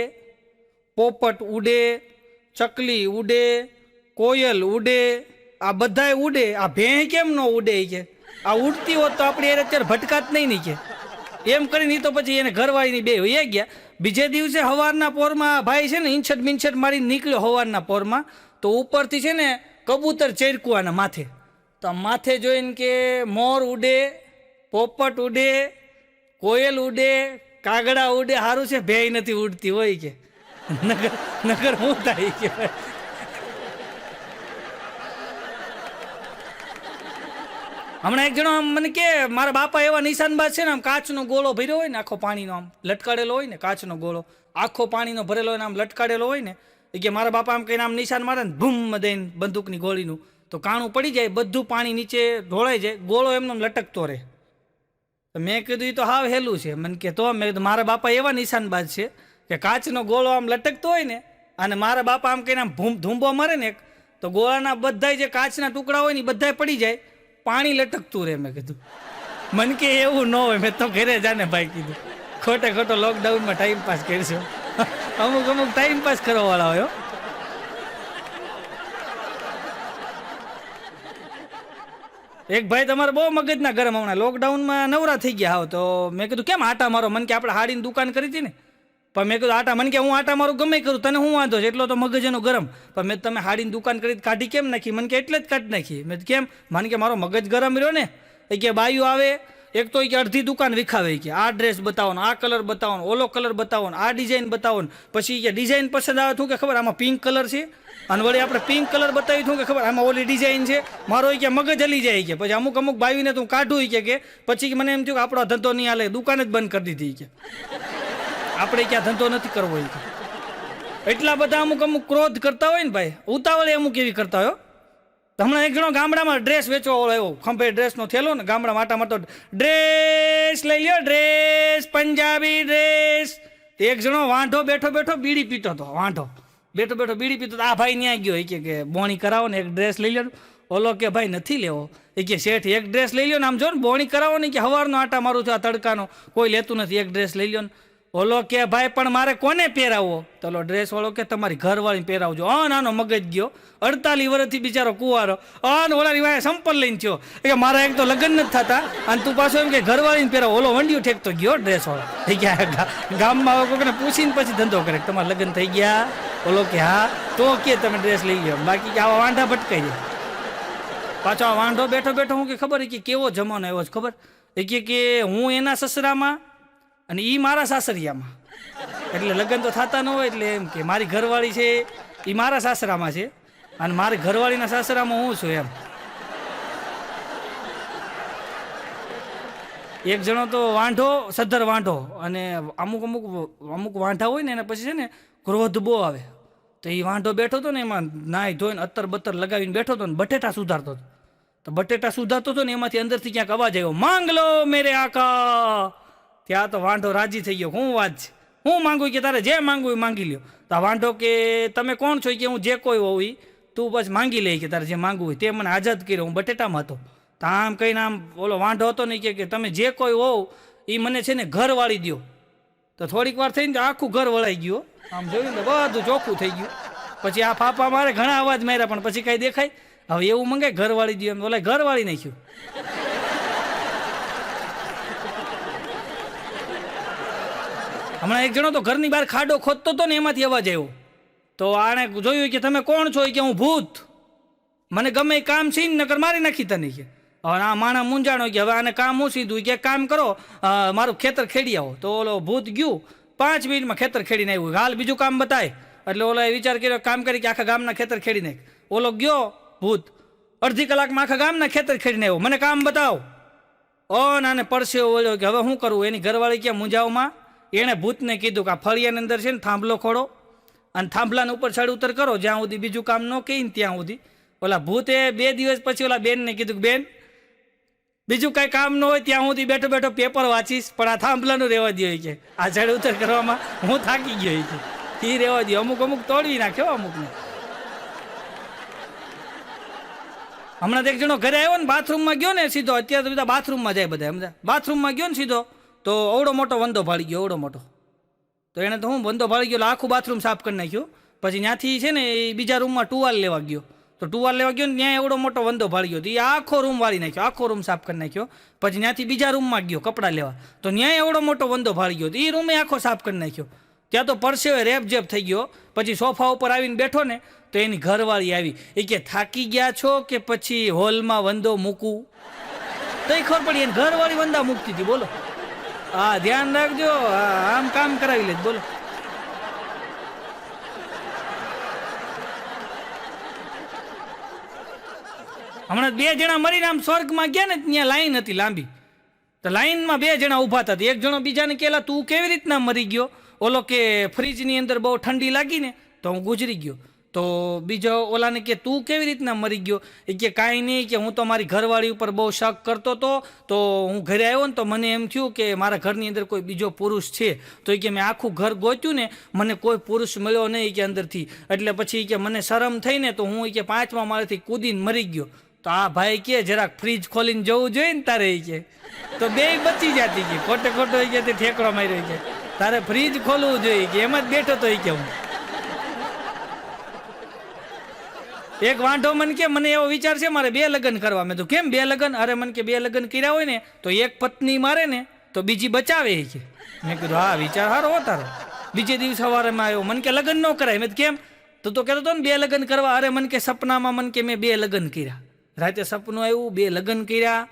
પોપટ ઉડે, ચકલી ઉડે, કોયલ ઉડે, આ બધાય ઉડે, આ ભેં કેમ ન ઉડે કે? આ ઉડતી હોત તો આપણે અત્યારે ભટકાત નહીં કે. એમ કરીને તો પછી એને ઘરવાળીની બે વહી ગયા. બીજે દિવસે સવારના પોરમાં ભાઈ છે ને ઈંછટ બિંછટ મારીને નીકળ્યો સવારના પોરમાં. તો ઉપરથી છે ને કબૂતર ચેરકું આના માથે. તો માથે જોઈને કે મોર ઉડે, પોપટ ઉડે, કોયલ ઉડે, કાગડા ઉડે, સારું છે ભેય નથી ઉડતી હોય કે. નગર હું થાય કે હમણાં એક જણો આમ મને કે મારા બાપા એવા નિશાનબાજ છે ને, આમ કાચનો ગોળો ભર્યો હોય ને આખો પાણીનો, આમ લટકાડેલો હોય ને, કાચનો ગોળો આખો પાણીનો ભરેલો હોય ને આમ લટકાડેલો હોય ને, એ કે મારા બાપા આમ કહીને આમ નિશાન મારે ને ભૂમ દઈને બંદૂકની ગોળીનું, તો કાણું પડી જાય, બધું પાણી નીચે ઢોળાઈ જાય, ગોળો એમને લટકતો રહે. તો મેં કીધું એ તો હાવ હેલું છે. મને કે તો મેં કીધું મારા બાપા એવા નિશાનબાજ છે કે કાચનો ગોળો આમ લટકતો હોય ને, અને મારા બાપા આમ કહીને આમ ધૂંબો મારે ને તો ગોળાના બધા જે કાચના ટુકડા હોય ને બધા પડી જાય, પાણી લટકતું રહે. મેં કીધું મન કે એવું ન હોય, મેં તો ઘરે જાને ભાઈ કીધું, ખોટે ખોટો લોકડાઉનમાં ટાઈમ પાસ કરશો. અમુક ટાઈમ પાસ કરવા વાળા હોય. એક ભાઈ તમારે બહુ મગજના ગરમ, હમણાં લોકડાઉનમાં નવરા થઈ ગયા હોવ. તો મેં કીધું કેમ આટા મારો? મને કે આપણે હાડીની દુકાન કરી હતી ને, પણ મેં કીધું આટા, મને કે હું આટા મારું ગમે કરું, તને હું વાંધો છે, એટલો તો મગજ એનો ગરમ. પણ મેં તમે હાડીની દુકાન કરી કાઢી કેમ નાખી? મને કે એટલે જ કાઢી નાખી. મેં કેમ? મને કે મારો મગજ ગરમ રહ્યો ને. એ કે બાયું આવે એક તો કે અડધી દુકાન વિખાવે, કે આ ડ્રેસ બતાવો, આ કલર બતાવો, ઓલો કલર બતાવો, આ ડિઝાઇન બતાવો, પછી કે ડિઝાઇન પસંદ આવે શું કે ખબર, આમાં પિંક કલર છે, અને વળી આપણે પિંક કલર બતાવી શું કે ખબર, આમાં ઓલી ડિઝાઇન છે. મારો કે મગજ હલી જાય કે પછી અમુક બાવીને તું કાઢું કે પછી મને એમ થયું કે આપણો ધંધો નહીં હાલે, દુકાન જ બંધ કરી દીધી કે આપણે ક્યાં ધંધો નથી કરવો. એટલા બધા અમુક ક્રોધ કરતા હોય ને ભાઈ, ઉતાવળે અમુક એવી કરતા હોય. હમણાં એક જણો ગામડામાં ડ્રેસ વેચવા આવ્યો, ખંભે ડ્રેસનો થેલો ને, ગામડામાં આટા મારતો, ડ્રેસ લઈ લ્યો, ડ્રેસ, પંજાબી ડ્રેસ. એક જણો વાંઢો બેઠો બેઠો બીડી પીતો હતો, વાંઢો બેઠો બેઠો બીડી પીતો. આ ભાઈ ન્યા ગયો, એ કે બોણી કરાવો ને એક ડ્રેસ લઈ લ્યો. ઓલો કે ભાઈ નથી લેવો. એ કે શેઠ એક ડ્રેસ લઈ લ્યો ને, આમ જો ને બોણી કરાવો ને, કે સવારનો આટા મારું છું, આ તડકાનો કોઈ લેતું નથી, એક ડ્રેસ લઈ લ્યો ને. ઓલો કે ભાઈ પણ મારે કોને પહેરાવવો? તો ઓલો ડ્રેસ વાળો કે તમારી ઘરવાળીને પહેરાવજો. નાનો મગજ ગયો, 48 વર્ષથી બિચારો કુવારો, ઓલાની વાય સંપલ લઈને થયો કે મારા એક તો લગ્ન નથી થતા, અને તું પાછો એમ કે ઘરવાળીને પહેરાવો. ઓલો વંડિયું ઠેકતો ગયો ડ્રેસ વાળો. એ કે ગામમાં કોઈને પૂછીને પછી ધંધો કરે, તમારા લગ્ન થઈ ગયા? ઓલો કે હા. તો કે તમે ડ્રેસ લઈ ગયો, બાકી કે આવા વાંઢા ભટકાઈ જાય. પાછો આ વાંઢો બેઠો બેઠો હું કે ખબર કે કેવો જમાનો આવ્યો છે ખબર? એ કે હું એના સસરામાં અને એ મારા સાસરિયામાં, એટલે લગ્ન તો થતા ન હોય, એટલે એમ કે મારી ઘરવાળી છે એ મારા સાસરામાં છે અને મારી ઘરવાળીના સાસરામાં હું છું એમ. એક જણો તો વાંઢો, સદ્ધર વાંઢો, અને અમુક વાંઢા હોય ને એને પછી છે ને ક્રોધ બહુ આવે. તો એ વાંઢો બેઠો હતો ને, એમાં નાહી ધોઈને અત્તર બત્તર લગાવીને બેઠો હતો ને બટેટા સુધારતો હતો. તો બટેટા સુધારતો હતો ને એમાંથી અંદરથી ક્યાંક અવાજ આવ્યો, માંગ લો મેરે આકા. ત્યાં તો વાંઢો રાજી થઈ ગયો, હું વાત છે, હું માંગુ કે તારે જે માંગવું એ માંગી લ્યો. તો આ વાંઢો કે તમે કોણ છો? કે હું જે કોઈ હોઉં એ તું બસ માંગી લે, કે તારે જે માંગવું હોય. તે મને આઝાદ કર્યો, હું બટેટામાં હતો. તો આમ કહીને આમ ઓલો વાંઢો હતો ને કે તમે જે કોઈ હોવ એ મને છે ને ઘર વાળી દો. તો થોડીક વાર થઈને આખું ઘર વળાઈ ગયું, આમ જોયું ને બધું ચોખ્ખું થઈ ગયું. પછી આ ફાફા મારે ઘણા અવાજ માર્યા, પણ પછી કાંઈ દેખાય? હવે એવું મંગાય ઘર વાળી દો, એમ ઓલા ઘર વાળી નાખ્યું. હમણાં એક જણો તો ઘરની બહાર ખાડો ખોદતો હતો ને, એમાંથી અવાજ આવ્યો. તો આણે જોયું કે તમે કોણ છો? કે હું ભૂત, મને ગમે એ કામ છે ને, નકર મારી નાખી તને. કે હવે આ માણા મૂંઝાણો કે હવે આને કામ હું સીધું, કે કામ કરો મારું ખેતર ખેડી આવો. તો ઓલો ભૂત ગયું, 5 મિનિટમાં ખેતર ખેડીને આવ્યું. હાલ બીજું કામ બતાય. એટલે ઓલા વિચાર કર્યો, કામ કરી કે આખા ગામના ખેતર ખેડી નાખ. ઓલો ગયો ભૂત, અડધી કલાકમાં આખા ગામના ખેતર ખેડીને આવ્યો. મને કામ બતાવો. નાને પરસેવો વળ્યો કે હવે શું કરવું? એની ઘરવાળી ક્યાં મૂંઝાવમાં એણે ભૂતને કીધું કે આ ફળિયાની અંદર છે ને થાંભલો ખોડો, અને થાંભલાના ઉપર ચડ ઉતર કરો જ્યાં સુધી બીજું કામ ન કહીને ત્યાં સુધી. ઓલા ભૂતે 2 દિવસ પછી ઓલા બેનને કીધું કે બેન બીજું કાંઈ કામ ન હોય ત્યાં સુધી બેઠો બેઠો પેપર વાંચીશ, પણ આ થાંભલાનું રહેવા દો કે આ ચડ ઉતર કરવામાં હું થાકી ગયો કે એ રહેવા દો. અમુક તોડવી નાખ્યો અમુકને. હમણાં એક જણો ઘરે આવ્યો ને બાથરૂમમાં ગયો ને સીધો, અત્યારે તો બધા બાથરૂમમાં જાય બધા સમજા, બાથરૂમમાં ગયો ને સીધો તો અવડો મોટો વંદો ભાળી ગયો, અવડો મોટો. તો એને તો હું વંદો ભાળી ગયો આખું બાથરૂમ સાફ કરી નાખ્યું. પછી ત્યાંથી છે ને એ બીજા રૂમમાં ટુવાલ લેવા ગયો, તો ટુવાલ લેવા ગયો ને ત્યાં એવડો મોટો વંદો ભાળી ગયો, તો એ આખો રૂમ વાળી નાખ્યો, આખો રૂમ સાફ કરી નાખ્યો. પછી ત્યાંથી બીજા રૂમમાં ગયો કપડાં લેવા, તો ત્યાં એવડો મોટો વંદો ભાળી ગયો, તો એ રૂમે આખો સાફ કરી નાખ્યો. ત્યાં તો પરસેવે રેપઝેપ થઈ ગયો. પછી સોફા ઉપર આવીને બેઠો ને તો એની ઘરવાળી આવી, એ કે થાકી ગયા છો કે પછી હોલમાં વંદો મૂકું? તો એ ખબર પડી એને ઘરવાળી વંદા મૂકતી હતી. બોલો, હા ધ્યાન રાખજો, આમ કામ કરાવી લે. બોલો, હમણાં 2 જણા મરીને આમ સ્વર્ગમાં ગયા ને ત્યાં લાઈન હતી લાંબી, તો લાઈનમાં 2 જણા ઊભા હતા. એક જણો બીજાને કહેલા તું કેવી રીતના મરી ગયો? ઓલો કે ફ્રીજની અંદર બહુ ઠંડી લાગી ને તો હું ગુજરી ગયો. તો બીજો ઓલાને કે તું કેવી રીતના મરી ગયો? એ કે કાંઈ નહીં, કે હું તો મારી ઘરવાળી ઉપર બહુ શક કરતો હતો, તો હું ઘરે આવ્યો ને તો મને એમ થયું કે મારા ઘરની અંદર કોઈ બીજો પુરુષ છે. તો એ કે મેં આખું ઘર ગોત્યું ને મને કોઈ પુરુષ મળ્યો નહીં કે અંદરથી, એટલે પછી કે મને શરમ થઈને તો હું કે 5મા માળેથી કૂદીને મરી ગયો. તો આ ભાઈ કે જરાક ફ્રીજ ખોલીને જવું જોઈએ ને તારે, કે તો 2 બચી જતી કે ખોટે ખોટો કે તે ઠેકડો માર્યો કે તારે ફ્રીજ ખોલવું જોઈએ કે એમાં જ બેઠો તો કે હું. એક વાંઢો મને કે મને એવો વિચાર છે મારે 2 લગ્ન કરવા. મેં તો કેમ 2 લગ્ન? અરે મને કે 2 લગ્ન કર્યા હોય ને તો એક પત્ની મારે ને તો બીજી બચાવે કે. મેં કીધું હા વિચાર સારો હો તારો. બીજે દિવસ સવારમાં આવ્યો મને કે લગ્ન ન કરાય. મેં કેમ? તો કહેતો હતો ને 2 લગ્ન કરવા. અરે મને કે સપનામાં મને કે મેં 2 લગ્ન કર્યા, રાતે સપનું આવ્યું 2 લગ્ન કર્યા.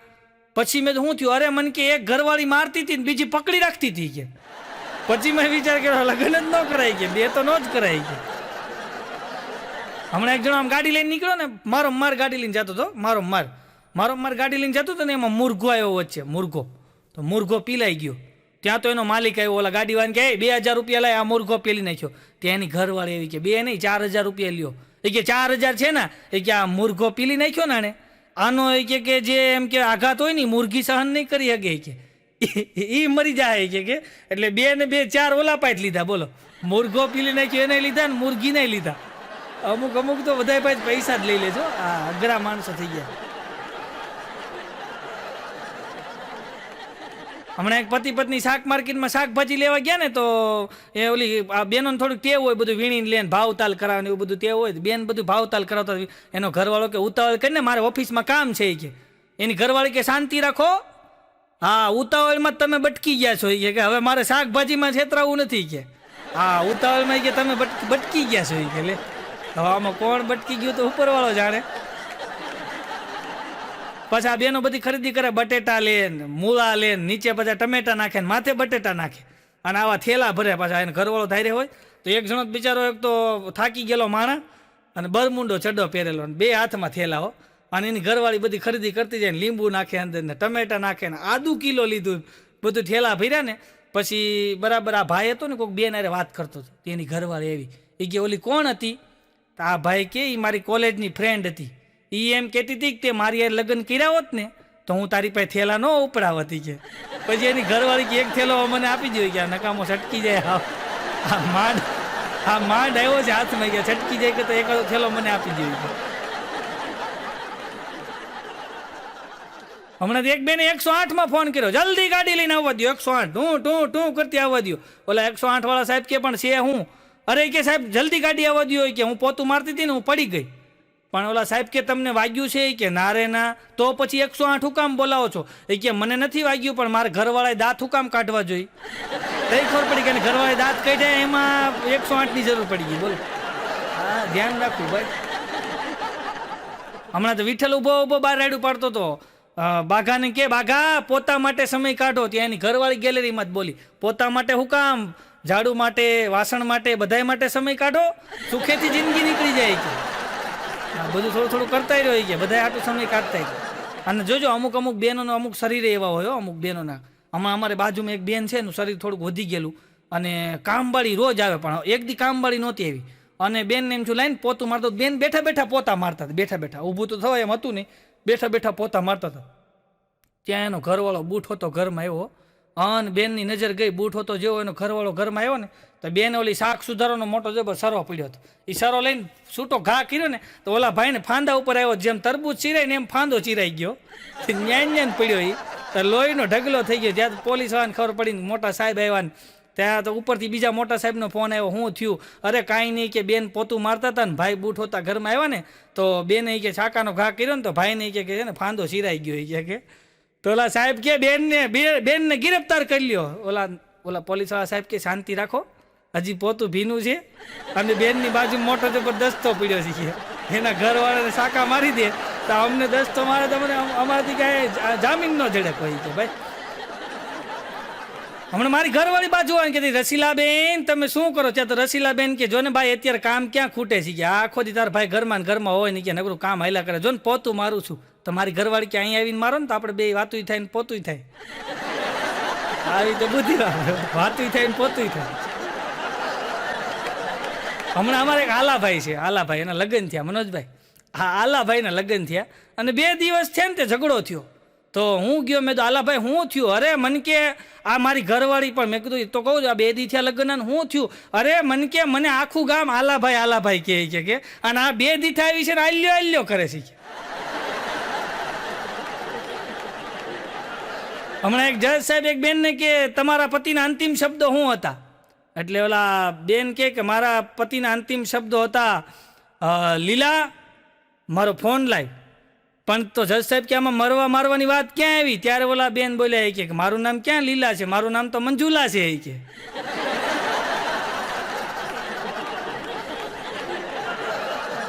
પછી મેં તો શું થયું? અરે મને કે એક ઘરવાળી મારતી હતી ને બીજી પકડી રાખતી હતી કે. પછી મેં વિચાર કર્યો લગ્ન જ ન કરાય કે, 2 તો ન જ કરાય કે. હમણાં એક જણો આમ ગાડી લઈને નીકળ્યો ને, માર ગાડી લઈને જતો હતો, માર ગાડી લઈને જતો હતો ને એમાં મુરઘો આવ્યો વચ્ચે, મુરઘો. તો મુરઘો પીલાઈ ગયો. ત્યાં તો એનો માલિક આવ્યો, ઓલા ગાડીવાળાને કે 2000 રૂપિયા લાય, આ મુરઘો પીલી નાખ્યો. ત્યાં એની ઘરવાળી એવી કે 2 નહીં 4000 રૂપિયા લ્યો. એ કે 4000 છે ને, એ કે આ મુરઘો પીલી નાખ્યો ને આનો એ કે જે એમ કે આઘાત હોય ને મુરઘી સહન નહીં કરી શકે કે એ મરી જાય કે. એટલે 2 ને 2 4 ઓલા પાઇટ લીધા. બોલો, મુરઘો પીલી નાખ્યો એને લીધા ને મુરઘી નહીં લીધા. અમુક તો બધા પાસે પૈસા જ લઈ લેજો. આ અઘરા માણસો થઈ ગયા. હમણાં એક પતિ પત્ની શાક માર્કેટમાં શાકભાજી લેવા ગયા ને, તો એ ઓલી બેનોને થોડુંક ટેવ હોય બધું વીણીને લઈને ભાવતાલ કરાવવાનું એવું બધું ટેવ હોય. બેન બધું ભાવતાલ કરાવતા, એનો ઘરવાળો કે ઉતાવળ કરીને મારે ઓફિસમાં કામ છે કે. એની ઘરવાળી કે શાંતિ રાખો, હા ઉતાવળમાં તમે બટકી ગયા છો કે હવે મારે શાકભાજીમાં છેતરાવું નથી કે. હા ઉતાવળમાં કે તમે બટકી ગયા છો કે. લે હવે આમાં કોણ બટકી ગયું તો ઉપરવાળો જાણે. પછી આ બેનો બધી ખરીદી કરે, બટેટા લે ને મૂળા લે ને નીચે બધા ટમેટા નાખે ને માથે બટેટા નાખે અને આવા થેલા ભરે. પાછા એને ઘરવાળો ધારે હોય તો એક જણો બિચારો એક તો થાકી ગયેલો માણા અને બરમુંડો ચડ્ડો પહેરેલો ને 2 હાથમાં થેલા હો. અને એની ઘરવાળી બધી ખરીદી કરતી જાય ને લીંબુ નાખે અંદર ને ટમેટા નાખે ને આદુ કિલો લીધું, બધું થેલા ભર્યા ને. પછી બરાબર આ ભાઈ હતો ને કોઈક બેન હારે વાત કરતો હતો, એની ઘરવાળી એવી એ કે ઓલી કોણ હતી? તો આ ભાઈ કે એ મારી કોલેજની ફ્રેન્ડ હતી. એ એમ કહેતી હતી કે તે મારી યાર લગ્ન કર્યા હોત ને તો હું તારી પાસે થેલા ન ઉપડાવતી કે. પછી એની ઘરવાળી કે એક થેલો મને આપી દો કે આ નકામો છટકી જાય. આ માંડ આવ્યો છે હાથમાં ગયા, છટકી જાય કે તો એકાદો થેલો મને આપી દો કે. હમણાં એક બેને 108માં ફોન કર્યો, જલ્દી ગાડી લઈને આવવા દો. 108 ટું કરતી આવવા દો. ઓલા 108 વાળા સાહેબ કે પણ છે હું? અરે કે સાહેબ જલ્દી ગાડી આવવા દો કે હું પોતું મારતી હતી ને હું પડી ગઈ. પણ ઓલા સાહેબ કે તમને વાગ્યું છે કે ના રે ના? તો પછી 108 હું કામ બોલાવો છો? એ કે મને નથી વાગ્યું પણ મારા ઘરવાળાએ દાંત હું કામ કાઢવા જોઈએ. કઈ ખબર પડી કે ઘરવાળાએ દાંત કાઢ્યા એમાં 108ની જરૂર પડી ગઈ. બોલો, હા ધ્યાન રાખવું ભાઈ. હમણાં તો વિઠ્ઠલ ઉભો બહાર રાયડું પાડતો હતો. બાઘાને કે બાઘા પોતા માટે સમય કાઢો. ત્યાં એની ઘરવાળી ગેલેરીમાં જ બોલી, પોતા માટે હું કામ? ઝાડુ માટે, વાસણ માટે, બધાય માટે સમય કાઢો, સુખેથી જિંદગી નીકળી જાય કે. બધું થોડું કરતા રહ્યો કે બધા આટલું સમય કાઢતા હોય. અને જોજો અમુક બહેનોનો અમુક શરીરે એવા હોય, અમુક બહેનોના. હમણાં અમારે બાજુમાં એક બેન છે એનું શરીર થોડુંક વધી ગયેલું, અને કામવાળી રોજ આવે, પણ એક દી કામવાળી નહોતી આવી. અને બેનને એમ છું લાઈને પોતું મારતો, બેન બેઠા બેઠા પોતા મારતા હતા, બેઠા બેઠા, ઊભું તો થવાય એમ હતું નહીં, બેઠા બેઠા પોતા મારતા હતા. ત્યાં એનો ઘરવાળો બૂઠો હતો ઘરમાં આવ્યો, અને બેનની નજર ગઈ, બૂઠો તો જેવો એનો ઘરવાળો ઘરમાં આવ્યો ને, તો બેન ઓલી શાક સુધારવાનો મોટો જબર સરો પડ્યો હતો. એ સરો લઈને છૂટો ઘા કર્યો ને, તો ઓલા ભાઈને ફાંદા ઉપર આવ્યો, જેમ તરબૂચ ચીરાય ને એમ ફાંદો ચીરાઈ ગયો, ન્યાન પડ્યો. એ તો લોહીનો ઢગલો થઈ ગયો. જ્યાં પોલીસ વાળાને ખબર પડી, મોટા સાહેબ આવ્યા ને, ત્યાં તો ઉપરથી બીજા મોટા સાહેબનો ફોન આવ્યો, શું થયું? અરે કાંઈ નહીં, કે બેન પોતું મારતા હતા ને ભાઈ બૂઠ હોતા ઘરમાં આવ્યા ને, તો બેને કે છાકાનો ઘા કર્યો ને, તો ભાઈને કે છે ને ફાંદો ચીરાઈ ગયો. કે તો ઓલા સાહેબ કે બેનને ગિરફ્તાર કરી લ્યો. ઓલા પોલીસવાળા સાહેબ કે શાંતિ રાખો, હજી પોતું ભીનું છે, અને બેનની બાજુ મોટો જબરદસ્તો પીડ્યો છે, એના ઘરવાળાને શાકા મારી દે તો અમને દસ્તો મારે, તમને અમારાથી કાંઈ જામીન ન જડે કોઈ. કે ભાઈ હમણાં મારી ઘરવાળી બાજુ આવે કે રસીલાબેન તમે શું કરો? ત્યાં તો રસીલાબેન કે જો ને ભાઈ અત્યારે કામ ક્યાં ખૂટે છે, કે આખો દી તારા ભાઈ ઘરમાં ને ઘરમાં હોય ને, કે નકરું કામ હાલ્યા કરે, જો ને પોતું મારું છું. તો મારી ઘરવાળી કે અહીં આવીને મારો ને, તો આપણે બે વાતું થાય ને પોતું થાય. આવી તો બુદ્ધિ વાતું થાય ને પોતું થાય. હમણાં અમારે એક આલાભાઈ છે, આલાભાઈ, એના લગ્ન થયા, મનોજભાઈ, હા આલાભાઈના લગ્ન થયા, અને 2 દિવસ થયા ને તે ઝઘડો થયો. તો હું ગયો, મેં તો આલાભાઈ શું થયું? અરે મન કે આ મારી ઘરવાળી પણ, મેં કીધું તો કહું છું આ 2 દી થયા લગ્ન, શું થયું? અરે મન કે મને આખું ગામ આલાભાઈ આલાભાઈ કહે કે, અને આ 2 દી આવી છે ને આલ્યો કરે છે. હમણાં એક જજ સાહેબ એક બેનને કે તમારા પતિના અંતિમ શબ્દો શું હતા? એટલે ઓલા બેન કે મારા પતિના અંતિમ શબ્દો હતા લીલા મારો ફોન લાવ. પણ તો જજ સાહેબ કે આમાં મરવા મારવાની વાત ક્યાં આવી? ત્યારે ઓલા બેન બોલ્યા કે મારું નામ ક્યાં લીલા છે, મારું નામ તો મંજુલા છે. એ કે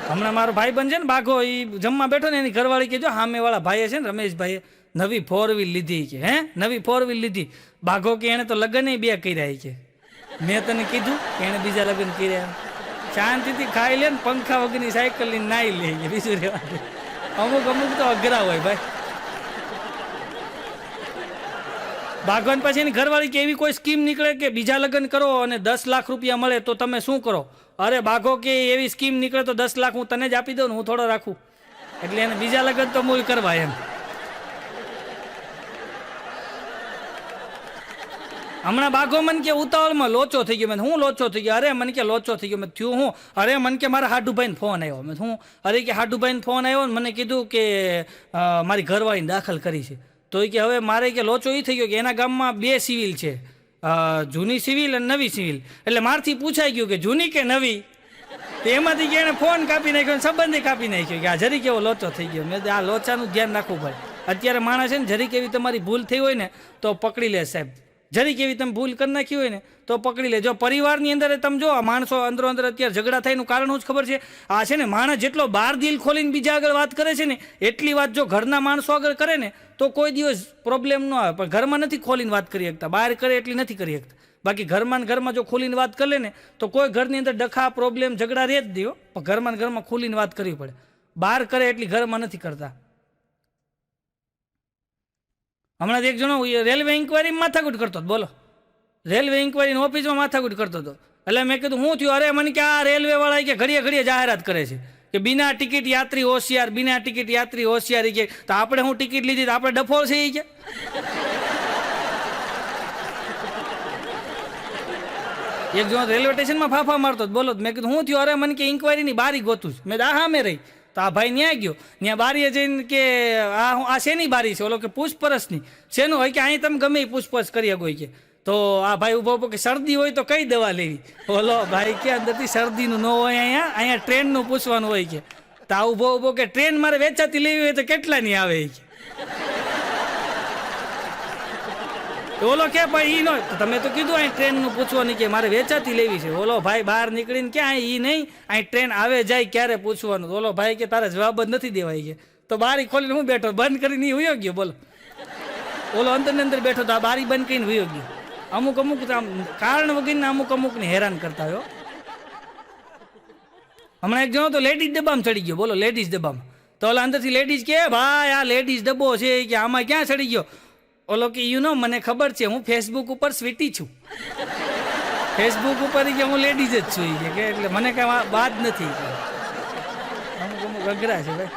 હમણાં મારો ભાઈ બન છે ને બાઘો, એ જમવા બેઠો ને, એની ઘરવાળી કે જો સામે વાળા ભાઈએ છે ને રમેશભાઈએ નવી 4 વ્હીલ લીધી. કે હે નવી 4 વ્હીલ લીધી? બાઘો કે એને તો લગ્ન 2 કર્યા. કે મેં તને કીધું કે એને બીજા લગ્ન કર્યા? શાંતિથી ખાઈ લે ને પંખા વગરની સાયકલ લઈને નાઈ લે, બીજું રહેવા. અમુક તો અઘરા હોય ભાઈ. બાઘવાન પછી એની ઘરવાળી કે એવી કોઈ સ્કીમ નીકળે કે બીજા લગ્ન કરો અને 10 લાખ રૂપિયા મળે તો તમે શું કરો? અરે બાઘો કે એવી સ્કીમ નીકળે તો 10 લાખ હું તને જ આપી દઉં ને, હું થોડો રાખું. એટલે એને બીજા લગ્ન તો મૂળ કરવા એમ. હમણાં બાઘો મન કે ઉતાવળમાં લોચો થઈ ગયો. મેં હું લોચો થઈ ગયો? અરે મને કે લોચો થઈ ગયો. મેં થયું હું? અરે મને કે મારા હાડુભાઈને ફોન આવ્યો. મેં હું? અરે કે હાડુભાઈને ફોન આવ્યો ને મને કીધું કે મારી ઘરવાળીને દાખલ કરી છે. તો એ કે હવે મારે કે લોચો એ થઈ ગયો કે એના ગામમાં 2 સિવિલ છે, જૂની સિવિલ અને નવી સિવિલ. એટલે મારથી પૂછાઈ ગયું કે જૂની કે નવી? તો એમાંથી કે એને ફોન કાપી નાખ્યો, સંબંધી કાપી નાખ્યો. કે આ જરીક એવો લોચો થઈ ગયો. મેં આ લોચાનું ધ્યાન રાખવું પડે. અત્યારે માણસ છે ને, જરીક એવી તમારી ભૂલ થઈ હોય ને તો પકડી લે સાહેબ. જરીક એવી તમે ભૂલ કરી નાખી હોય ને તો પકડી લે. જો પરિવારની અંદર તમે જો માણસો અંદરો અંદર અત્યારે ઝઘડા થાય એનું કારણ શું ખબર છે? આ છે ને માણસ જેટલો બહાર દિલ ખોલીને બીજા આગળ વાત કરે છે ને, એટલી વાત જો ઘરના માણસો આગળ કરે ને તો કોઈ દિવસ પ્રોબ્લેમ ન આવે. પણ ઘરમાં નથી ખોલીને વાત કરી શકતા, બહાર કરે એટલી નથી કરી શકતા. બાકી ઘરમાં ને ઘરમાં જો ખોલીને વાત કરે ને તો કોઈ ઘરની અંદર ડખા પ્રોબ્લેમ ઝઘડા રહે જ નહીં. પણ ઘરમાં ને ઘરમાં ખોલીને વાત કરવી પડે. બહાર કરે એટલી ઘરમાં નથી કરતા. હમણાં એક જણો રેલવે ઇન્કવાયરીમાં માથાકૂટ કરતો હતો. બોલો, રેલવે ઇન્કવાયરીની ઓફિસમાં માથાકૂટ કરતો હતો. એટલે મેં કીધું શું થયું? અરે મને કે આ રેલવે વાળા કે ઘડીએ જાહેરાત કરે છે કે બિના ટિકિટ યાત્રી હોશિયાર, બિના ટિકિટ યાત્રી હોશિયાર. કે તો આપણે હું ટિકિટ લીધી તો આપણે ડફોળ છે? એ કે એક જણો રેલવે સ્ટેશનમાં ફાફા મારતો. બોલો, મેં કીધું શું થયું? અરે મને કે ઇન્કવાયરીની બારી ગોતું છે. મેં હા મેં રહી. તો આ ભાઈ ન્યા ગયો, ત્યાં બારીએ જઈને કે આ શેની બારી છે? ઓલો કે પૂછપરછની. શેનું હોય? કે અહીં તમે ગમે એ પૂછપરછ કરી શકો. કે તો આ ભાઈ ઉભો કે શરદી હોય તો કઈ દવા લેવી? ઓલો ભાઈ કે અંદરથી શરદીનું ન હોય, અહીંયા ટ્રેનનું પૂછવાનું હોય. કે તો આ ઉભો કે ટ્રેન મારે વેચાતી લેવી હોય તો કેટલાની આવે? ઓલો કે ભાઈ ઈ નો, તમે તો કીધું અહીં ટ્રેનનું પૂછવાનું કે મારે વેચાતી લેવી છે. ઓલો ભાઈ બહાર નીકળીને ક્યાં ઈ નહીં, અહીં ટ્રેન આવે જાય ક્યારે પૂછવાનું. ઓલો ભાઈ કે તારે જવાબ જ નથી દેવાય. કે તો બારી ખોલીને હું બેઠો, બંધ કરીને વયો ગયો. બોલો, ઓલો અંદર બેઠો તો આ બારી બંધ કરીને વયો ગયો. અમુક કારણ વગરના અમુકને હેરાન કરતા હોય. હમણાં એક જણો તો લેડીઝ ડબ્બામાં ચડી ગયો. બોલો, લેડીઝ ડબ્બામાં. તો ઓલા અંદરથી લેડીઝ કે ભાઈ આ લેડીઝ ડબ્બો છે કે આમાં ક્યાં ચડી ગયો? ઓલો કે મને ખબર છે, હું ફેસબુક ઉપર સ્વીટી છું. ફેસબુક ઉપર કે હું લેડીઝ જ છું કે એટલે મને કાંઈ વાત નથી. અમુક અમુક અઘરા છે ભાઈ.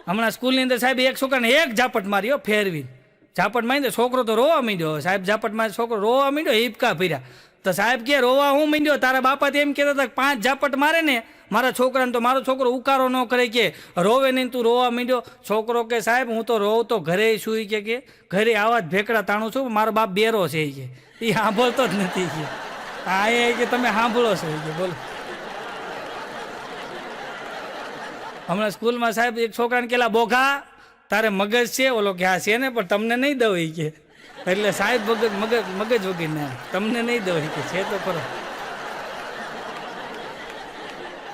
હમણાં સ્કૂલની અંદર સાહેબ એક છોકરાને એક ઝાપટ માર્યો ફેરવી. ઝાપટ મારી તો છોકરો તો રોવા માંડ્યો. સાહેબ ઝાપટ મારી છોકરો રોવા માંડ્યો, હિપકા ફર્યા. તો સાહેબ કે રોવા હું માંડ્યો? તારા બાપા એમ કહેતા હતા 5 ઝાપટ મારે ને મારા છોકરાને તો મારો છોકરો ઉકારો ન કરે કે રોવે નહીં, તું રોવા માંડ્યો. છોકરો કે સાહેબ હું તો રોવ તો ઘરે સુઈ કે ઘરે આવા જ ભેકડા તાણું છું, મારો બાપ બેરો છે કે એ સાંભળતો જ નથી કે હા એ કે તમે સાંભળો છો કે બોલો. હમણાં સ્કૂલમાં સાહેબ એક છોકરાને કેલા બોઘા તારે મગજ છે? ઓલો કે હા છે ને પણ તમને નહીં દઉં એ કે. એટલે સાહેબ મગજ વગર ના તમને નહીં દઉં કે છે તો ખરો.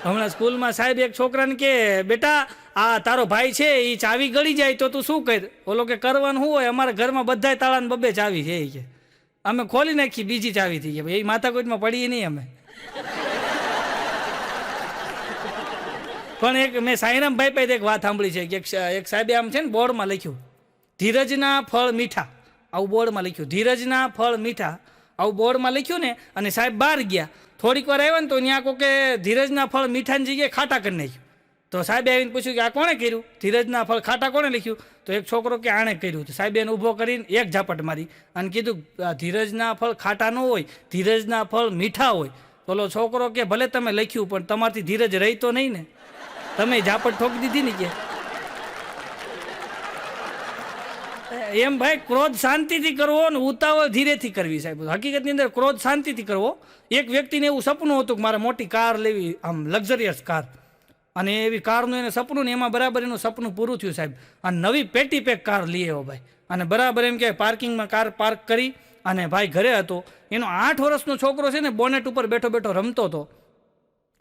હમણાં સ્કૂલમાં સાહેબ એક છોકરાને કે બેટા આ તારો ભાઈ છે એ ચાવી ગળી જાય તો તું શું કર? ઓલો કે કરવાનું શું હોય, અમારા ઘરમાં બધાય તાળાને બબે ચાવી છે એ કે અમે ખોલી નાખી બીજી ચાવી થઈ ગયા. એ માથાકૂટમાં પડીએ નહીં અમે. પણ એક મેં સાંઈરામભાઈ પાસે એક વાત સાંભળી છે કે એક સાહેબે આમ છે ને બોર્ડમાં લખ્યું ધીરજના ફળ મીઠા, આવું બોર્ડમાં લખ્યું ધીરજના ફળ મીઠા, આવું બોર્ડમાં લખ્યું ને. અને સાહેબ બહાર ગયા, થોડીક વાર આવ્યા ને તો ત્યાં કોઈ કે ધીરજના ફળ મીઠાની જગ્યાએ ખાટા કરી નાખ્યું. તો સાહેબે આવીને પૂછ્યું કે આ કોણે કર્યું? ધીરજના ફળ ખાટા કોણે લખ્યું? તો એક છોકરો કે આણે કર્યું. તો સાહેબે એને ઊભો કરીને એક ઝાપટ મારી અને કીધું ધીરજના ફળ ખાટા ન હોય, ધીરજના ફળ મીઠા હોય. તો છોકરો કે ભલે તમે લખ્યું પણ તમારથી ધીરજ રહી તો નહીં ને, તમે ઝાપટ ઠોકી દીધી ને કે. એમ ભાઈ ક્રોધ શાંતિથી કરવો ને ઉતાવળ ધીરેથી કરવી સાહેબ. હકીકતની અંદર ક્રોધ શાંતિથી કરવો. એક વ્યક્તિને એવું સપનું હતું કે મારે મોટી કાર લેવી, આમ લક્ઝરિયસ કાર, અને એવી કારનું એને સપનું ને એમાં બરાબર એનું સપનું પૂરું થયું સાહેબ. અને નવી પેટી પેક કાર લઈ આવ્યો ભાઈ. અને બરાબર એમ કે પાર્કિંગમાં કાર પાર્ક કરી અને ભાઈ ઘરે હતો. એનો 8 વર્ષનો છોકરો છે ને બોનેટ ઉપર બેઠો બેઠો રમતો હતો.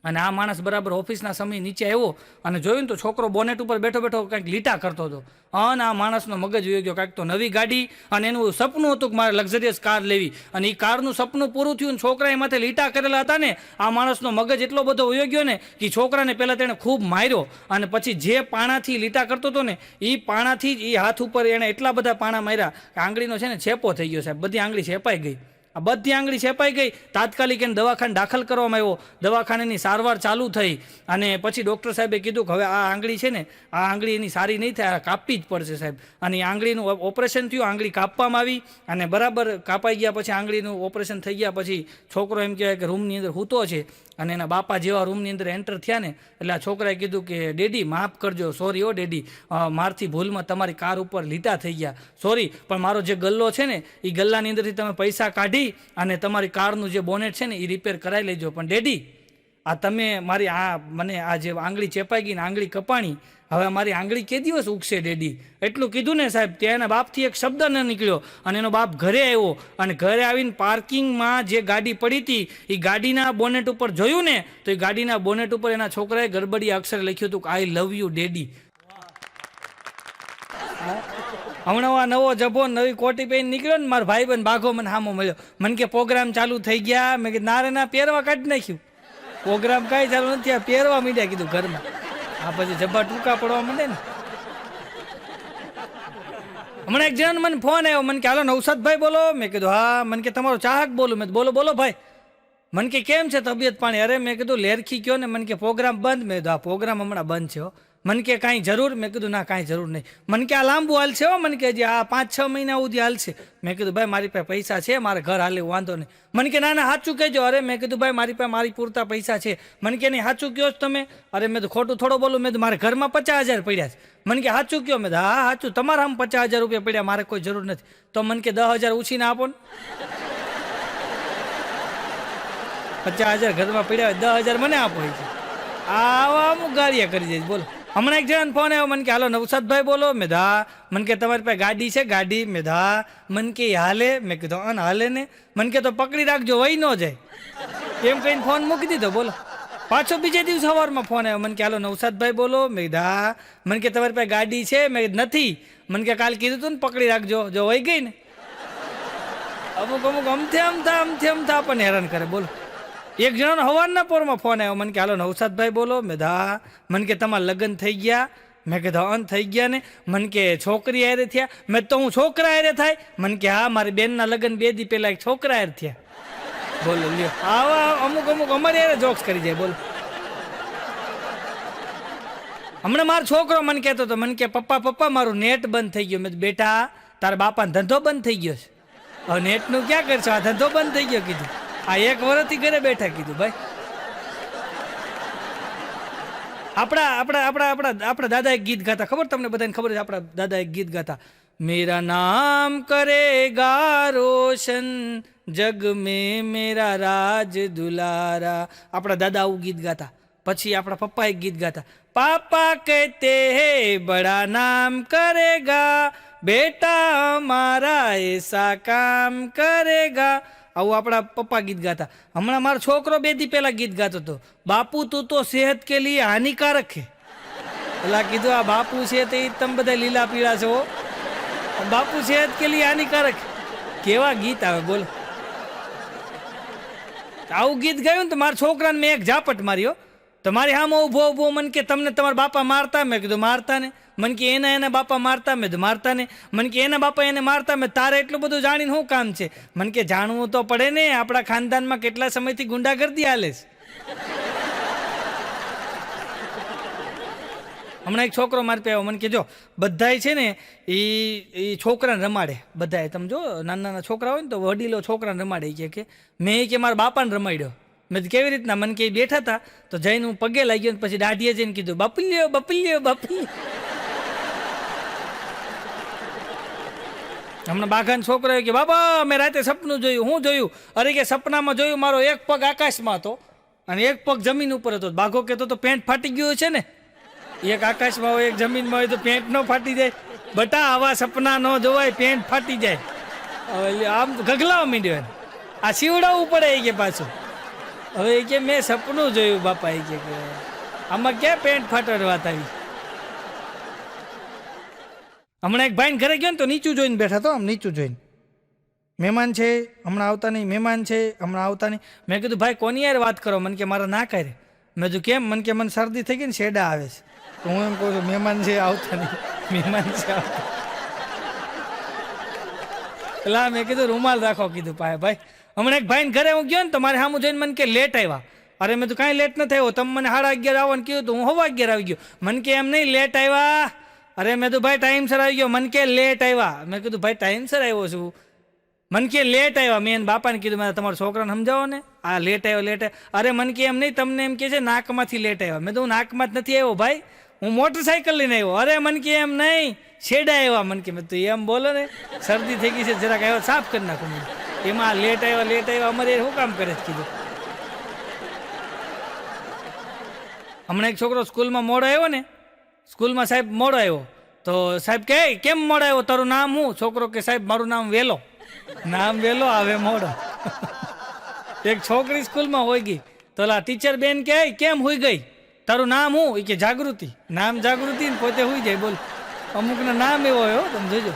અને આ માણસ બરાબર ઓફિસના સમય નીચે આવ્યો અને જોયું ને તો છોકરો બોનેટ ઉપર બેઠો બેઠો કંઈક લીટા કરતો હતો. અને આ માણસનો મગજ વહી ગયો કાંઈક તો નવી ગાડી, અને એનું સપનું હતું કે મારે લક્ઝરિયસ કાર લેવી. અને એ કારનું સપનું પૂરું થયું ને છોકરા એ માથે લીટા કરેલા હતા ને, આ માણસનો મગજ એટલો બધો વહી ગયો ને કે છોકરાને પહેલાં તેણે ખૂબ માર્યો. અને પછી જે પાણાથી લીટા કરતો હતો ને એ પાણાથી જ એ હાથ ઉપર એણે એટલા બધા પાણા માર્યા કે આંગળીનો છે ને છેપો થઈ ગયો સાહેબ. બધી આંગળી છેપાઈ ગઈ. આ બધી આંગળી છેપાઈ ગઈ. તાત્કાલિક એને દવાખાને દાખલ કરવામાં આવ્યો. દવાખાનાની સારવાર ચાલુ થઈ અને પછી ડૉક્ટર સાહેબે કીધું કે હવે આ આંગળી છે ને આ આંગળી એની સારી નહીં થાય, કાપવી જ પડશે સાહેબ. અને આંગળીનું ઓપરેશન થયું, આંગળી કાપવામાં આવી અને બરાબર કાપાઈ ગયા. પછી આંગળીનું ઓપરેશન થઈ ગયા પછી છોકરો એમ કહેવાય કે રૂમની અંદર સૂતો છે. અને એના બાપા જેવા રૂમની અંદર એન્ટર થયા ને એટલે આ છોકરાએ કીધું કે ડેડી માફ કરજો, સોરી ઓ ડેડી, મારથી ભૂલમાં તમારી કાર ઉપર લીટા થઈ ગયા, સોરી. પણ મારો જે ગલ્લો છે ને એ ગલ્લાની અંદરથી તમે પૈસા કાઢી અને તમારી કારનું જે બોનેટ છે ને એ રિપેર કરાવી લેજો. પણ ડેડી આ તમે મારી મને આ જે આંગળી ચેપાઈ ગઈ ને આંગળી કપાણી, હવે મારી આંગળી કે દિવસ ઉગશે ડેડી? એટલું કીધું ને સાહેબ ત્યાં એના બાપથી એક શબ્દ ન નીકળ્યો. અને એનો બાપ ઘરે આવ્યો અને ઘરે આવીને પાર્કિંગમાં જે ગાડી પડી હતી એ ગાડીના બોનેટ ઉપર જોયું ને તો એ ગાડીના બોનેટ ઉપર એના છોકરાએ ગડબડિયા અક્ષરે લખ્યું હતું કે આઈ લવ યુ ડેડી. હમણાં આ નવો જભો નવી કોટી પહેરીને નીકળ્યો ને મારો ભાઈ બંધ બાઘો મને સામો મળ્યો. મને કે પ્રોગ્રામ ચાલુ થઈ ગયા. મેં કીધું ના રે ના, પહેરવા કાઢી નાખ્યું. પ્રોગ્રામ કાંઈ ચાલુ નથી, આ પહેરવા માંડ્યા કીધું ઘરમાં. આ પછી જબ્બા ટૂંકા પડવા માંડે ને. હમણાં એક જણ મને ફોન આવ્યો, મને કે હાલો નવસાદભાઈ બોલો. મેં કીધું હા. મને કે તમારો ચાહક બોલું. મેં બોલો બોલો ભાઈ. મને કે કેમ છે તબિયત પાણી? અરે મેં કીધું લેરખી કયો ને. મને કે પ્રોગ્રામ બંધ. મેં કીધું આ પ્રોગ્રામ હમણાં બંધ છે. મને કે કાંઈ જરૂર? મેં કીધું ના કાંઈ જરૂર નહીં. મને કે આ લાંબુ હાલશે હો. મને કે હજી આ 5-6 મહિના સુધી હાલશે. મેં કીધું ભાઈ મારી પાસે પૈસા છે, મારે ઘર હાલે વાંધો નહીં. મને કે ના ના સાચું કહેજો. અરે મેં કીધું ભાઈ મારી પાસે મારી પૂરતા પૈસા છે. મને કે નહીં સાચું કહો છો તમે? અરે મેં તો ખોટું થોડો બોલું. મેં તો મારે ઘરમાં 50,000 પડ્યા છે. મને કે સાચું કહો? મેં હા સાચું. તમારા આમ 50,000 રૂપિયા પડ્યા, મારે કોઈ જરૂર નથી. તો મને કે 10,000 ઉછીને આપો ને. 50,000 ઘરમાં પડ્યા હોય, 10,000 મને આપો. આવા અમુક ગાળિયા કરી દઈશ. બોલો. હમણાં એક જણાને ફોન આવ્યો. મને કે હાલો નવસાદભાઈ બોલો. મેં હા. મને કે તમારી પાસે ગાડી છે? ગાડી. મેં હા. મને કે હાલે? મેં કીધું અન હાલે ને. મને કે તો પકડી રાખજો, વહી ન જાય. એમ કહીને ફોન મૂકી દીધો. બોલો. પાછો બીજે દિવસ સવારમાં ફોન આવ્યો. મને કે હાલો નવસાદભાઈ બોલો. મેં હા. મને કે તમારી પાસે ગાડી છે? મેં નથી. મને કે કાલ કીધું તું ને પકડી રાખજો, જો વહી ગઈ ને. અમુક અમથે અમથા આપણને હેરાન કરે. બોલો. એક જણાનો હવારના પોરમાં ફોન આવ્યો. મને કે હાલો નવસાદભાઈ બોલો. મેં હા. મને કે તમારા લગ્ન થઈ ગયા? મેં કીધું અન થઈ ગયા ને. મને કે છોકરી હારે થયા? મેં તો હું છોકરા હારે થાય? મને કે હા મારી બેનના લગ્ન 2 દી પહેલાં એક છોકરા હારે થયા. બોલો લ્યો, આવા અમુક અમુક અમારે યાર જોક્સ કરી જાય. બોલો, હમણાં મારો છોકરો મને કહેતો હતો, મને કે પપ્પા પપ્પા મારું નેટ બંધ થઈ ગયું. મેં કીધું બેટા તારા બાપાનો ધંધો બંધ થઈ ગયો છે, હવે નેટનું ક્યાં કરશો, આ ધંધો બંધ થઈ ગયો. કીધું આ 1 વર્ષથી ઘરે બેઠા. કીધું ભાઈ આપણા આપણા આપણા આપણા આપણા દાદા એક ગીત ગાતા, ખબર તમને બધાને ખબર છે, આપણા દાદા એક ગીત ગાતા, મેરા નામ કરેગા રોશન જગ મેં મેરા રાજ દુલારા. આપણા દાદા આવું ગીત ગાતા. પછી આપણા પપ્પા એક ગીત ગાતા, પાપા કહેતે હે બડા નામ કરેગા બેટા હમારા એસા કામ કરેગા. આવું આપણા પપ્પા ગીત ગાતા. હમણાં મારો છોકરો 2 દી પહેલા ગીત ગાતો હતો, બાપુ તું તો સેહત કે લીએ હાનિકારક છે. પેલા કીધું આ બાપુ છે તે તમે બધા લીલા પીળા છો, બાપુ સેહત કે લીએ હાનિકારક. કેવા ગીત આવે બોલો. આવું ગીત ગાયું ને તો મારા છોકરાને મેં એક ઝાપટ માર્યો. તમારી હામાં ઊભો ઊભો મને કે તમને તમારા બાપા મારતા. મેં કીધું મારતા ને. મને કે એના બાપા મારતા. મેં કીધું મારતા ને. મને કે એના બાપા એને મારતા. મેં તારે એટલું બધું જાણીને શું કામ છે? મને કે જાણવું તો પડે ને, આપણા ખાનદાનમાં કેટલા સમયથી ગુંડાગર્દી હાલે છે. હમણાં એક છોકરો મારી પાસે આવ્યો, મને કે જો બધાય છે ને એ છોકરાને રમાડે, બધાય તમે જો નાના નાના છોકરા હોય ને તો વડીલો છોકરાને રમાડે. કે મેં કે મારા બાપાને રમાડ્યો. મેં કેવી રીતના? મને કે બેઠા હતા તો જઈને હું પગે લાગ્યો ને પછી દાઢીએ જઈને કીધું બાપલ્યો બાપલ્યો બાપલ્યો. હમણાં બાઘાનો છોકરો કે બાબા મેં રાતે સપનું જોયું. હું જોયું? અરે કે સપનામાં જોયું મારો એક પગ આકાશમાં હતો અને એક પગ જમીન ઉપર હતો. બાઘો કહેતો તો પેન્ટ ફાટી ગયું છે ને, એક આકાશમાં હોય એક જમીનમાં હોય તો પેન્ટ ન ફાટી જાય? બટા આવા સપના ન જોવાય, પેન્ટ ફાટી જાય. હવે આમ ગગલાવા માંડ્યો, આ સીવડાવવું પડે એ કે પાછું. હવે એ કે મેં સપનું જોયું બાપા. એ કે આમાં ક્યાં પેન્ટ ફાટવાની વાત આવી? હમણાં એક ભાઈને ઘરે ગયો ને તો નીચું જોઈને બેઠા તો, આમ નીચું જોઈને, મહેમાન છે હમણાં આવતા નહીં, મહેમાન છે હમણાં આવતા નહીં. મેં કીધું ભાઈ કોની યાર વાત કરો? મને કે મારા ના કરે. મેં કીધું કેમ? મને કે મને શરદી થઈ ગઈ ને શેડા આવે છે. તો હું એમ કહું છું મહેમાન છે આવતા નહીં, મહેમાન છે આવતા. પેલા મેં કીધું રૂમાલ રાખો. કીધું પાય ભાઈ. હમણાં એક ભાઈને ઘરે હું ગયો ને તો મારે સામું જોઈને મને કે લેટ આવ્યા. અરે મેં તો કાંઈ લેટ નથી આવ્યો, તમે મને 11:30 આવવાનું કીધું તો હું 11:15 આવી ગયો. મને કે એમ નહીં લેટ આવ્યા. અરે મેં તો ભાઈ ટાઈમસર આવી ગયો. મને કે લેટ આવ્યા. મેં કીધું ભાઈ ટાઈમસર આવ્યો છું. મને કે લેટ આવ્યા. મેં એને બાપાને કીધું મારે તમારા છોકરાને સમજાવો ને, આ લેટ આવ્યો લેટ આવ્યો. અરે મને કે એમ નહીં, તમને એમ કે છે નાકમાંથી લેટ આવ્યા. મેં તો હું નાકમાં જ નથી આવ્યો ભાઈ, હું મોટરસાઇકલ લઈને આવ્યો. અરે મને કે એમ નહીં, શેડા આવ્યા. મને કે મેં તો એમ બોલો ને, શરદી થઈ ગઈ છે જરાક આવ્યો, સાફ કરી નાખું. એમાં લેટ આવ્યા અમારે શું કામ કરે છે? કીધું હમણાં એક છોકરો સ્કૂલમાં મોડો આવ્યો ને, સ્કૂલમાં સાહેબ મોડો આવ્યો તો સાહેબ કહે કેમ મોડો આવ્યો, તારું નામ શું? છોકરો કે સાહેબ મારું નામ વેલો. નામ વેલો આવે મોડો. એક છોકરી સ્કૂલમાં હોઈ ગઈ તો ટીચર બેન કહે કેમ હોઈ ગઈ, તારું નામ શું? એ કે જાગૃતિ. નામ જાગૃતિ ને પોતે હોઈ જાય. બોલ, અમુકના નામ એવો હોય તમે જોજો.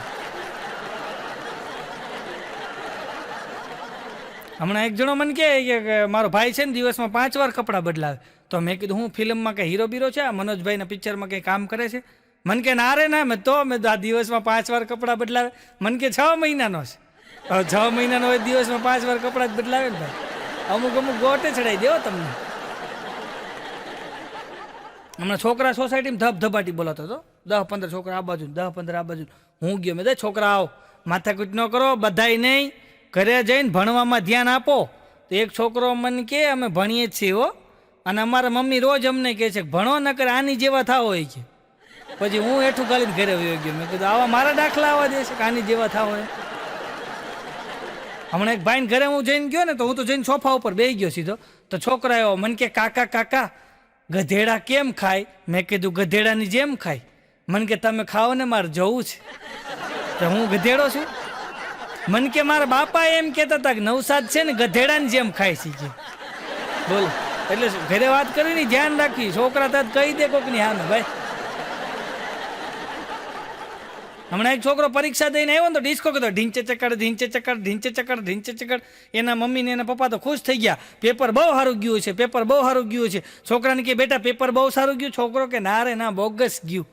હમણાં એક જણો મને કહે કે મારો ભાઈ છે ને દિવસમાં 5 વાર કપડાં બદલાવે. તો મેં કીધું હું ફિલ્મમાં કંઈ હીરો બીરો છે, આ મનોજભાઈના પિક્ચરમાં કંઈ કામ કરે છે? મને કે ના રે ના. મેં આ દિવસમાં 5 વાર કપડાં બદલાવે. મને કે 6 મહિનાનો છે. હવે 6 મહિનાનો હોય દિવસમાં 5 વાર કપડાં જ બદલાવે ને ભાઈ. અમુક ગોટે ચડાવી દેવો તમને. હમણાં છોકરા સોસાયટીમાં ધબધબાટી બોલાતો હતો, 10-15 છોકરા આ બાજુ, 10-15 આ બાજુ. હું ગયો, મેં છોકરા આવો, માથાકૂટ ન કરો, બધાય નહીં, ઘરે જઈને ભણવામાં ધ્યાન આપો. તો એક છોકરો મને કે અમે ભણીએ જ છીએ હો, અને અમારા મમ્મી રોજ અમને કહે છે ભણો ન કરે આની જેવા થાવ હોય છે. પછી હું હેઠું ગાલીને ઘરે વયો ગયો. મેં કીધું આવા મારા દાખલા આવવા દે છે કે આની જેવા થાવ હોય. હમણાં એક ભાઈને ઘરે હું જઈને ગયો ને તો હું તો જઈને સોફા ઉપર બેસી ગયો સીધો. તો છોકરા આવ્યો, મને કે કાકા કાકા ગધેડા કેમ ખાય? મેં કીધું ગધેડાની જેમ ખાય. મને કે તમે ખાઓ ને, મારે જવું છે. તો હું ગધેડો છું? મને કે મારા બાપા એમ કહેતા હતા કે નવસાદ છે ને ગધેડાની જેમ ખાય છે. બોલો, એટલે ઘરે વાત કરીને ધ્યાન રાખવી. છોકરા તાત કહી દે કોકની હામે ભાઈ. હમણાં એક છોકરો પરીક્ષા દઈને આવ્યો ને તો ડિસ્કો કીધો ઢીંચે ચકડ ઢીંચે ચકડ ઢીંચે ચકડ ઢીંચે ચકડ. એના મમ્મી ને એના પપ્પા તો ખુશ થઈ ગયા, પેપર બહુ સારું ગયું છે, પેપર બહુ સારું ગયું છે. છોકરાને કે બેટા પેપર બહુ સારું ગયું? છોકરો કે ના રે ના, બોગસ ગયું.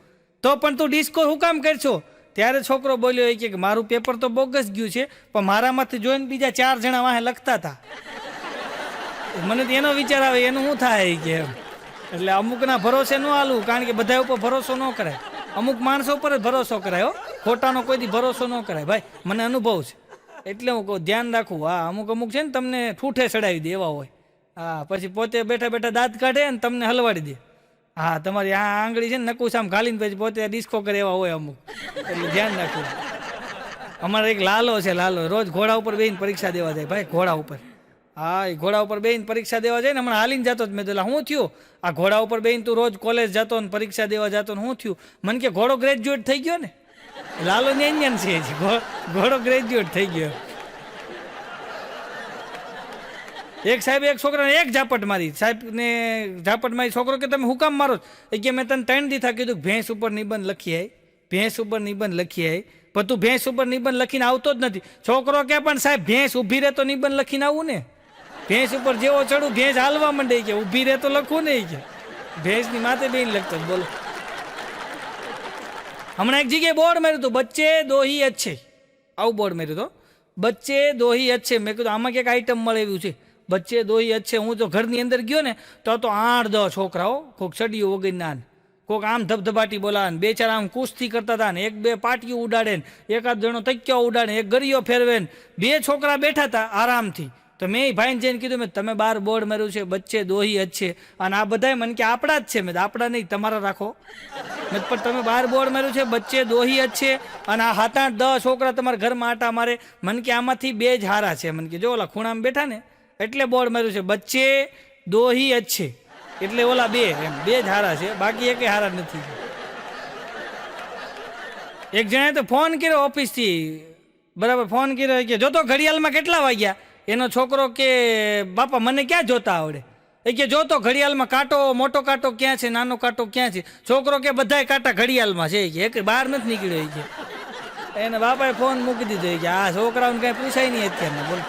તો પણ તું ડિસ્કો શું કામ કરશો? ત્યારે છોકરો બોલ્યો એ કે મારું પેપર તો બોગસ ગયું છે, પણ મારામાંથી જોઈને બીજા 4 જણા વાહે લખતા હતા. મને તો એનો વિચાર આવે એનું શું થાય કે એમ. એટલે અમુકના ભરોસે ન હાલવું, કારણ કે બધા ઉપર ભરોસો ન કરાય. અમુક માણસો ઉપર જ ભરોસો કરાય હો, ખોટાનો કોઈ દી ભરોસો ન કરાય ભાઈ, મને અનુભવ છે. એટલે હું કહું ધ્યાન રાખવું. હા, અમુક છે ને તમને ઠૂઠે ચડાવી દે એવા હોય. હા, પછી પોતે બેઠા બેઠા દાંત કાઢે ને તમને હલવાડી દે. હા, તમારી આ આંગળી છે ને નકુસામ ખાલીને પછી પોતે ડિસ્કો કરે એવા હોય અમુક. એટલે ધ્યાન રાખવું. અમારે એક લાલો છે, લાલો રોજ ઘોડા ઉપર બેહીને પરીક્ષા દેવા જાય ભાઈ, ઘોડા ઉપર. હા, એ ઘોડા ઉપર બેહીને પરીક્ષા દેવા જાય ને. હમણાં હાલીને જતો જ. મેં તો શું થયું આ ઘોડા ઉપર બેહીને તું રોજ કોલેજ જતો ને પરીક્ષા દેવા જતો ને શું થયું? મને કે ઘોડો ગ્રેજ્યુએટ થઈ ગયો ને. લાલો ને એન્જન છે, ઘોડો ગ્રેજ્યુએટ થઈ ગયો. એક સાહેબ એક છોકરાને એક ઝાપટ મારી. સાહેબ ને ઝાપટ મારી. છોકરો કે તમે હું કામ મારો? એ કે મેં તને 3 દીધા કીધું ભેંસ ઉપર નિબંધ લખી આવી, ભેંસ ઉપર નિબંધ લખી આવી, પણ તું ભેંસ ઉપર નિબંધ લખીને આવતો જ નથી. છોકરો કે પણ સાહેબ ભેંસ ઊભી રહે તો નિબંધ લખીને આવું ને. ભેંસ ઉપર જેવો ચડું ભેંસ હાલવા માંડે કે ઊભી રહે તો લખવું નહીં કે ભેંસની માથે બેન લખતો. બોલો, હમણાં એક જગ્યાએ બોર્ડ માર્યું હતું, બચ્ચે દોહી અચ્છે. આવું બોર્ડ માર્યું હતું, બચ્ચે દોહી અચ્છે. મેં કીધું આમાં ક્યાંક આઈટમ મળે એવું છે, બચ્ચે દોહી અચ્છે. હું તો ઘરની અંદર ગયો ને તો 8-10 છોકરાઓ, કોઈક ચડીઓ વગરના, કોઈક આમ ધબધબાટી બોલાવે, 2-4 આમ કુસ્તી કરતા હતા ને, 1-2 પાટીઓ ઉડાડે ને, એકાદ જણો તક્યો ઉડાડે, એક ગરિયો ફેરવે ને, 2 છોકરા બેઠા હતા આરામથી. તો મેં ભાઈને જઈને કીધું મેં તમે બાર બોર્ડ માર્યું છે બચ્ચે દોહી અચ્છે, અને આ બધા મને કે આપણા જ છે. મેં આપણા નહીં તમારા રાખો. મેં પણ તમે બાર બોર્ડ માર્યું છે બચ્ચે દોહી અચ્છે, અને આ 7-8-10 છોકરા તમારા ઘરમાં આટા મારે. મને કે આમાંથી 2 જ હારા છે. મને કે જો ઓલા ખૂણામાં બેઠા ને એટલે બોર્ડ માર્યું છે બચ્ચે દોહી અચ્છે, એટલે ઓલા 2 એમ 2 જ હારા છે, બાકી એકે હારા નથી. એક જણાએ તો ફોન કર્યો ઓફિસથી, બરાબર ફોન કર્યો કે જોતો ઘડિયાળમાં કેટલા વાગ્યા. એનો છોકરો કે બાપા મને ક્યાં જોતા આવડે. એ કે જોતો ઘડિયાળમાં કાંટો, મોટો કાંટો ક્યાં છે, નાનો કાંટો ક્યાં છે. છોકરો કે બધાય કાંટા ઘડિયાળમાં છે કે એક બહાર નથી નીકળ્યો. એ કે એને બાપાએ ફોન મૂકી દીધો. કે આ છોકરાઓને કાંઈ પૂછાય નહીં અત્યારના. બોલ,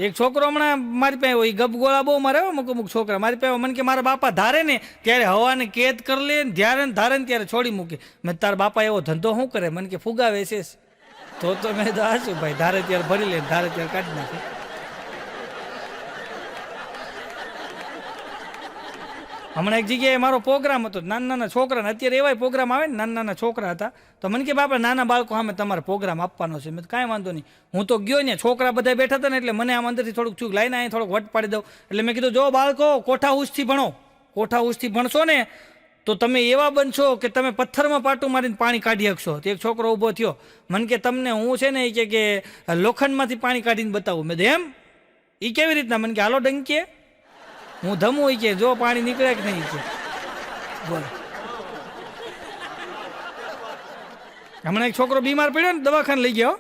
એક છોકરો હમણાં મારી પાસે હોય ગપગોળા બહુ મારે અમુક છોકરા મારી પાસે. મને કે મારા બાપા ધારે ને ત્યારે હવાને કેદ કરી લે ને ધારે ને ત્યારે છોડી મૂકે. મેં તારા બાપા એવો ધંધો શું કરે? મને કે ફુગાવે છે. તો મેં તો હાશું ભાઈ, ધારે ત્યારે ભરી લે, ધારે ત્યારે કાઢી નાખે. હમણાં એક જગ્યાએ મારો પ્રોગ્રામ હતો, નાના છોકરાને, અત્યારે એવાય પ્રોગ્રામ આવે ને, નાના છોકરા હતા. તો મને કે બાપા નાના બાળકો સામે તમારે પ્રોગ્રામ આપવાનો છે. મેં કાંઈ વાંધો નહીં. હું તો ગયો ને, છોકરા બધા બેઠા હતા ને, એટલે મને આમ અંદરથી થોડુંક ચૂક લાઈને અહીં થોડોક વટ પાડી દઉં. એટલે મેં કીધું જો બાળકો કોઠા ઉસથી ભણો, કોઠા ઉસથી ભણશો ને તો તમે એવા બનશો કે તમે પથ્થરમાં પાટું મારીને પાણી કાઢી શકશો. તો એક છોકરો ઊભો થયો, મને કે તમને હું છે ને એ કે લોખંડમાંથી પાણી કાઢીને બતાવું. મેં એમ એ કેવી રીતના? મને કે હાલો ડંકીએ હું ધમું કે જો પાણી નીકળે કે નહીં. કે બોલો, હમણાં એક છોકરો બીમાર પડ્યો ને, દવાખાને લઈ ગયો.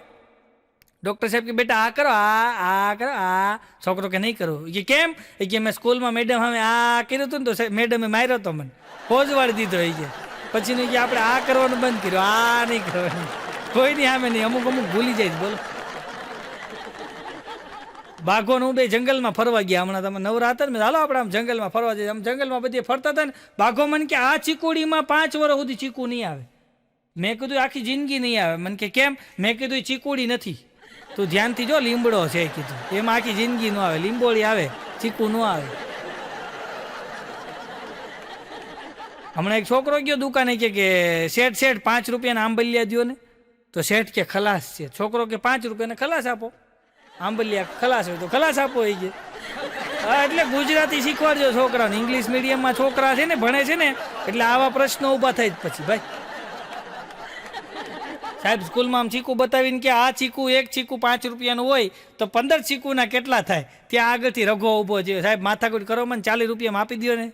ડૉક્ટર સાહેબ કે બેટા આ કરો, આ કરો, આ. છોકરો કે નહીં કરું. કે કેમ? એ કે મેં સ્કૂલમાં મેડમ હવે આ કર્યું હતું ને તો મેડમે માર્યો હતો, મને પોજવાડી દીધો. એ કે પછી નહીં કે આપણે આ કરવાનું બંધ કર્યું, આ નહીં કરવાનું. કોઈ નહીં સામે નહીં, અમુક ભૂલી જાય. બોલો, બાઘોને હું બે જંગલમાં ફરવા ગયા. હમણાં તમે નવરા હતા ને, હાલો આપણે આમ જંગલમાં ફરવા જઈએ. આમ જંગલમાં બધી ફરતા હતા ને, બાઘો મને કે આ ચીકુડીમાં 5 વર્ષ સુધી ચીકુ નહીં આવે. મેં કીધું આખી જિંદગી નહીં આવે. મને કે કેમ? મેં કીધું એ ચીકુડી નથી, તું ધ્યાનથી જો લીમડો છે. કીધું એમાં આખી જિંદગી ન આવે, લીંબોળી આવે, ચીકુ ન આવે. હમણાં એક છોકરો ગયો દુકાને કે શેઠ 5 રૂપિયાના આંબલિયા દ્યો ને. તો શેઠ કે ખલાસ છે. છોકરો કે 5 રૂપિયાને ખલાસ આપો. આંબલિયા ખલાસ હોય તો ખલાસ આપો. એ કે હા, એટલે ગુજરાતી શીખવાડજો છોકરાને. ઇંગ્લિશ મીડિયમમાં છોકરા છે ને ભણે છે ને, એટલે આવા પ્રશ્નો ઊભા થાય જ પછી. ભાઈ સાહેબ સ્કૂલમાં આમ ચીકુ બતાવીને કે આ ચીકુ, એક ચીકુ 5 રૂપિયાનું હોય તો 15 ચીકુના કેટલા થાય? ત્યાં આગળથી રઘો ઊભો છે. સાહેબ માથાકૂટ કરો, મને 40 રૂપિયામાં આપી દો ને.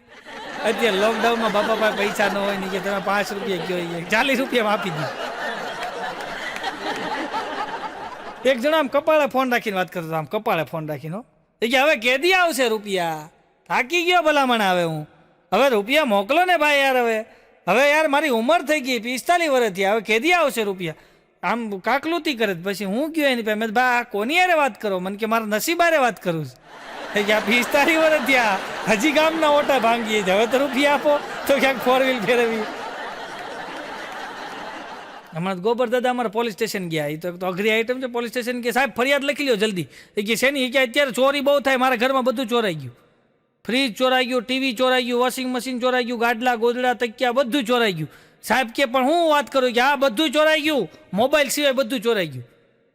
અત્યારે લોકડાઉનમાં બાપા પાસે પૈસા ન હોય ને કે તમે 5 રૂપિયા કયો, 40 રૂપિયામાં આપી દો. એક જણા આમ કપાળે ફોન રાખીને વાત કરતો, આમ કપાળે ફોન રાખીને. એ કે હવે કેદી આવશે રૂપિયા? થાકી ગયો ભલામણ. હવે હું હવે રૂપિયા મોકલો ને ભાઈ યાર. હવે યાર મારી ઉંમર થઈ ગઈ 45 વર્ષથી, હવે કેદી આવશે રૂપિયા? આમ કાકલુતી કરે. પછી હું ગયો એની પાસે, ભાઈ કોની યારે વાત કરો? મને કે મારા નસીબારે વાત કરું છું. કે આ 45 વર્ષ થયા, હજી ગામના ઓટા ભાંગીએ છે, હવે તો રૂપિયા આપો તો ક્યાંક 4 વ્હીલ ફેરવી. હમણાં ગોબર દાદા અમારા પોલીસ સ્ટેશન ગયા, એ તો અઘરી આઈટમ છે. પોલીસ સ્ટેશન કે સાહેબ ફરિયાદ લખી લો જલ્દી. એ કે શેની? એ કે અત્યારે ચોરી બહુ થાય, મારા ઘરમાં બધું ચોરાઈ ગયું, ફ્રીજ ચોરાઈ ગયું, ટીવી ચોરાઈ ગયું, વોશિંગ મશીન ચોરાઈ ગયું, ગાડલા ગોદડા તકિયા બધું ચોરાઈ ગયું. સાહેબ કે પણ હું વાત કરું કે આ બધું ચોરાઈ ગયું, મોબાઈલ સિવાય બધું ચોરાઈ ગયું.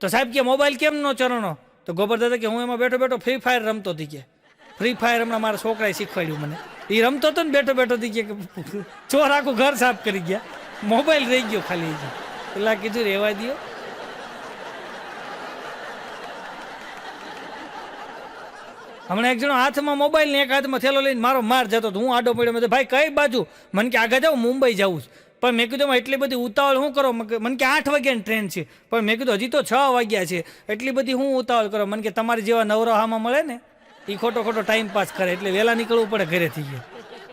તો સાહેબ કે મોબાઈલ કેમ નો ચોરાનો? તો ગોબર દાદા કે હું એમાં બેઠો બેઠો ફ્રી ફાયર રમતો હતી કે ફ્રી ફાયર હમણાં મારા છોકરાએ શીખવાડ્યું મને. એ રમતો હતો ને બેઠો બેઠો હતી કે ચોર આખું ઘર સાફ કરી ગયા, મોબાઈલ રહી ગયો ખાલી. પેલા કીધું રહેવા દો. હમણાં એક જણો હાથમાં મોબાઈલ ને એક હાથમાં થેલો લઈને મારો માર જતો હતો. હું આડો પડ્યો, મેં ભાઈ કઈ બાજુ? મને કે આગળ જાઉં, મુંબઈ જવું. પણ મેં કીધું એટલી બધી ઉતાવળ શું કરો? મને કે 8 વાગ્યાની ટ્રેન છે. પણ મેં કીધું હજી તો 6 વાગ્યા છે, એટલી બધી હું ઉતાવળ કરો? મને કે તમારી જેવા નવરાહામાં મળે ને એ ખોટો ખોટો ટાઈમ પાસ કરે, એટલે વહેલા નીકળવું પડે ઘરેથી. ગયો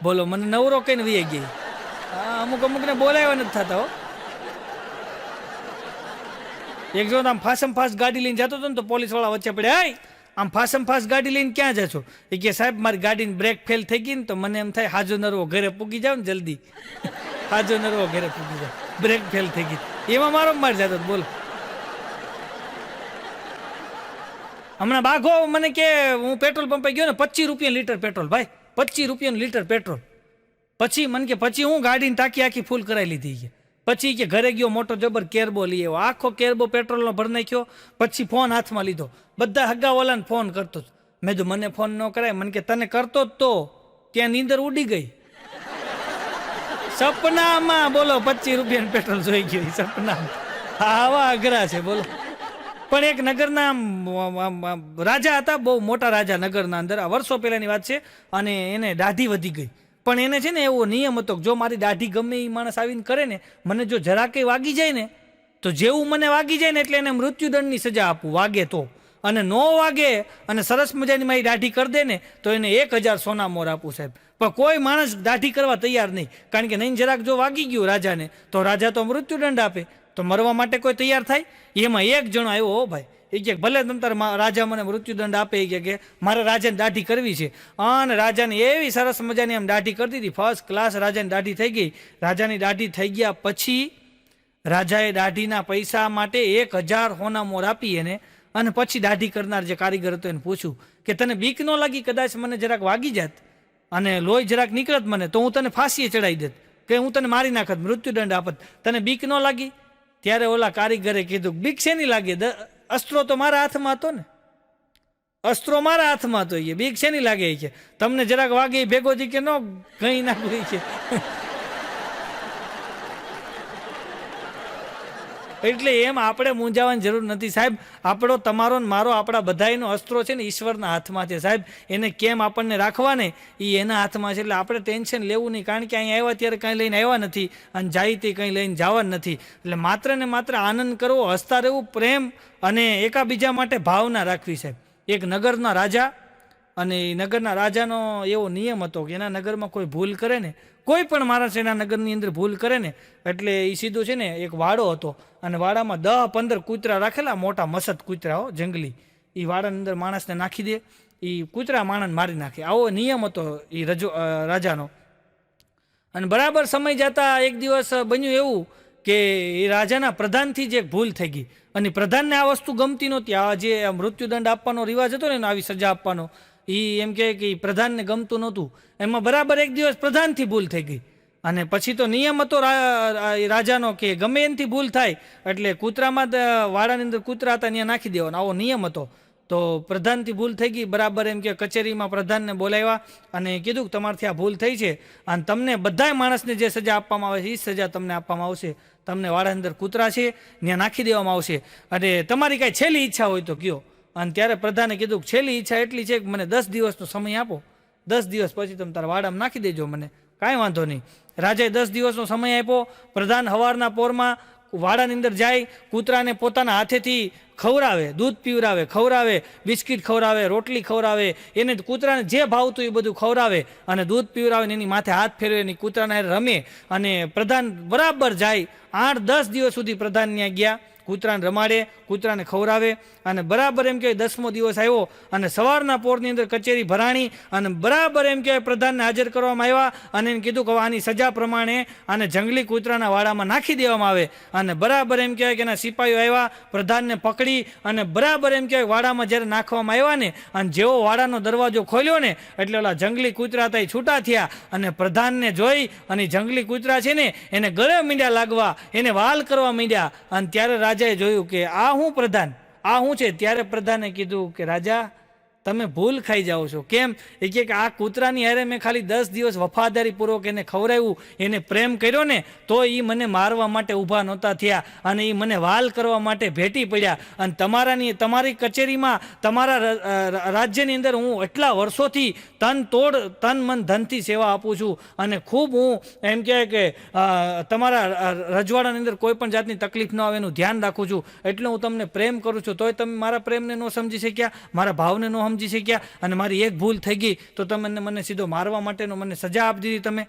બોલો, મને નવરો કઈને વી ગઈ. અમુક અમુકને બોલાવ્યા નથી થતા હો. એક જો આમ ફાસમ ફાસ ગાડી લઈને જતો હતો ને તો પોલીસ વાળા વચ્ચે પડે, હાય આમ ફાસમ ફાસ ગાડી લઈને ક્યાં જશો? એ કે સાહેબ મારી ગાડીની બ્રેક ફેલ થઈ ગઈ ને તો મને એમ થાય હાજો નરવો ઘરે પૂગી જાવ ને જલ્દી, હાજો નરવો ઘરે પૂગી જાવ, બ્રેક ફેલ થઈ ગઈ. એમાં મારો માર જતો. બોલો, હમણાં બાઘો મને કે હું પેટ્રોલ પંપે ગયો ને 25 રૂપિયા લીટર પેટ્રોલ. ભાઈ 25 રૂપિયાનું લીટર પેટ્રોલ. પછી મને કે પછી હું ગાડીની ટાંકી આખી ફૂલ કરાવી લીધી છે. પછી કે ઘરે ગયો મોટો જબર કેરબો લઈ આવ્યો, આખો કેરબો પેટ્રોલનો ભરી નાખ્યો. પછી ફોન હાથમાં લીધો, બધા હગાવાલાને ફોન કરતો. મેં તો મને ફોન ન કરાય. મને કે તને કરતો જ તો ત્યાં નીંદર ઉડી ગઈ સપનામાં. બોલો, 25 રૂપિયાનું પેટ્રોલ જોઈ ગયું સપનામાં. આવા અઘરા છે બોલો. પણ એક નગરના રાજા હતા, બહુ મોટા રાજા નગરના અંદર, વર્ષો પહેલાની વાત છે. અને એને દાઢી વધી ગઈ. પણ એને છે ને એવો નિયમ હતો કે જો મારી દાઢી ગમે એ માણસ આવીને કરે ને, મને જો જરા કંઈ વાગી જાય ને તો જેવું મને વાગી જાય ને એટલે એને મૃત્યુદંડની સજા આપું, વાગે તો. અને નો વાગે અને સરસ મજાની મારી દાઢી કરી દે ને તો એને 1000 સોના મોર આપું સાહેબ. પણ કોઈ માણસ દાઢી કરવા તૈયાર નહીં, કારણ કે નહીં જરાક જો વાગી ગયું રાજાને તો રાજા તો મૃત્યુદંડ આપે. તો મરવા માટે કોઈ તૈયાર થાય? એમાં એક જણો આવ્યો, હો ભાઈ, એ કે ભલે તમ તારે રાજા મને મૃત્યુદંડ આપે, એ કે મારે રાજાને દાઢી કરવી છે. અને રાજાને એવી સરસ મજાની આમ દાઢી કરતી હતી, ફર્સ્ટ ક્લાસ રાજાની દાઢી થઈ ગઈ. રાજાની દાઢી થઈ ગયા પછી રાજાએ દાઢીના પૈસા માટે 1000 સોના મોર આપી એને. અને પછી દાઢી કરનાર જે કારીગર હતો એને પૂછ્યું કે તને બીક ન લાગી? કદાચ મને જરાક વાગી જાત અને લોહી જરાક નીકળત મને તો હું તને ફાંસીએ ચડાવી દેત, કે હું તને મારી નાખત, મૃત્યુદંડ આપત, તને બીક ન લાગી? ત્યારે ઓલા કારીગરે કીધું બીક શેની લાગે? અસ્ત્રો તો મારા હાથમાં હતો ને, અસ્ત્રો મારા હાથમાં હતો. એ બીક શેની લાગે? છે તમને જરાક વાગે ભેગો થી કે ન કઈ નાખવું છે. એટલે એમ આપણે મૂંઝાવાની જરૂર નથી સાહેબ. આપણો તમારો ને મારો આપણા બધાનો અસ્ત્રો છે ને ઈશ્વરના હાથમાં છે સાહેબ. એને કેમ આપણને રાખવા ને એ એના હાથમાં છે. એટલે આપણે ટેન્શન લેવું નહીં, કારણ કે અહીં આવ્યા ત્યારે કંઈ લઈને આવ્યા નથી અને જાય તે કંઈ લઈને જવાનું નથી. એટલે માત્ર ને માત્ર આનંદ કરવો, હસતા રહેવું, પ્રેમ અને એકાબીજા માટે ભાવના રાખવી સાહેબ. એક નગરના રાજા, અને એ નગરના રાજાનો એવો નિયમ હતો કે એના નગરમાં કોઈ ભૂલ કરે ને, કોઈ પણ માણસ એના નગરની અંદર ભૂલ કરે ને એટલે એ સીધો છે ને એક વાડો હતો અને વાડામાં 10-15 કૂતરા રાખેલા, મોટા મસત કૂતરાઓ જંગલી. એ વાડાની અંદર માણસને નાખી દે, એ કૂતરા માણસને મારી નાખે. આવો નિયમ હતો એ રાજાનો. અને બરાબર સમય જતા એક દિવસ બન્યું એવું કે એ રાજાના પ્રધાનથી જ એક ભૂલ થઈ ગઈ અને પ્રધાનને આ વસ્તુ ગમતી નહોતી. આ જે મૃત્યુદંડ આપવાનો રિવાજ હતો ને આવી સજા આપવાનો, એ એમ કહે કે પ્રધાનને ગમતું નહોતું. એમાં બરાબર એક દિવસ પ્રધાનથી ભૂલ થઈ ગઈ અને પછી તો નિયમ હતો રાજાનો કે ગમે એનાથી ભૂલ થાય એટલે કૂતરામાં વાડાની અંદર કૂતરા હતા ત્યાં નાખી દેવાનો, આવો નિયમ હતો. તો પ્રધાનથી ભૂલ થઈ ગઈ. બરાબર એમ કે કચેરીમાં પ્રધાનને બોલાવ્યા અને કીધું કે તમારથી આ ભૂલ થઈ છે અને તમને બધા માણસને જે સજા આપવામાં આવે છે એ સજા તમને આપવામાં આવશે. તમને વાડાની અંદર કૂતરા છે ત્યાં નાખી દેવામાં આવશે અને તમારી કાંઈ છેલ્લી ઈચ્છા હોય તો કયો. અને ત્યારે પ્રધાને કીધું કે છેલ્લી ઈચ્છા એટલી છે કે મને 10 દિવસનો સમય આપો, 10 દિવસ પછી તમે તારા વાડામાં નાખી દેજો, મને કાંઈ વાંધો નહીં. રાજાએ 10 દિવસનો સમય આપ્યો. પ્રધાન સવારના પોરમાં વાડાની અંદર જાય, કૂતરાને પોતાના હાથેથી ખવડાવે, દૂધ ખવડાવે, બિસ્કિટ ખવડાવે, રોટલી ખવડાવે, એને કૂતરાને જે ભાવતું એ બધું ખવડાવે અને દૂધ પીવડાવે, એની માથે હાથ ફેરવે, એની કૂતરાને રમે. અને પ્રધાન બરાબર જાય 8-10 દિવસ સુધી પ્રધાન ત્યાં ગયા, કૂતરાને રમાડે, કૂતરાને ખવડાવે. અને બરાબર એમ કહેવાય 10મો દિવસ આવ્યો અને સવારના પોરની અંદર કચેરી ભરાણી અને બરાબર એમ કહેવાય પ્રધાનને હાજર કરવામાં આવ્યા અને એને કીધું કે આની સજા પ્રમાણે આને જંગલી કૂતરાના વાડામાં નાખી દેવામાં આવે. અને બરાબર એમ કહેવાય કે એના સિપાહીઓ આવ્યા, પ્રધાનને પકડી અને બરાબર એમ કહેવાય વાડામાં જ્યારે નાખવામાં આવ્યા ને અને જેવો વાડાનો દરવાજો ખોલ્યો ને એટલે ઓલા જંગલી કૂતરા ત્યાં છૂટા થયા અને પ્રધાનને જોઈ અને જંગલી કૂતરા છે ને એને ગળે મીંડ્યા લાગવા, એને વાલ કરવા માંડ્યા. અને ત્યારે રાજાએ જોયું કે આ હું પ્રધાન, આ શું છે? ત્યારે પ્રધાને કીધું કે રાજા તમે ભૂલ ખાઈ જાઓ છો. કેમ? એ કે આ કૂતરાની હારે મેં ખાલી 10 દિવસ વફાદારીપૂર્વક એને ખવડાવ્યું, એને પ્રેમ કર્યો ને તો એ મને મારવા માટે ઊભા નહોતા થયા અને એ મને વાલ કરવા માટે ભેટી પડ્યા. અને તમારી કચેરીમાં, તમારા રાજ્યની અંદર હું એટલા વર્ષોથી તન મન ધનથી સેવા આપું છું અને ખૂબ હું એમ કહેવાય કે તમારા રજવાડાની અંદર કોઈ પણ જાતની તકલીફ ન આવે એનું ધ્યાન રાખું છું. એટલે હું તમને પ્રેમ કરું છું, તોય તમે મારા પ્રેમને ન સમજી શક્યા, મારા ભાવને ન સમજી શક્યા અને મારી એક ભૂલ થઈ ગઈ તો તમે મને સીધો મારવા માટેનો મને સજા આપી દીધી.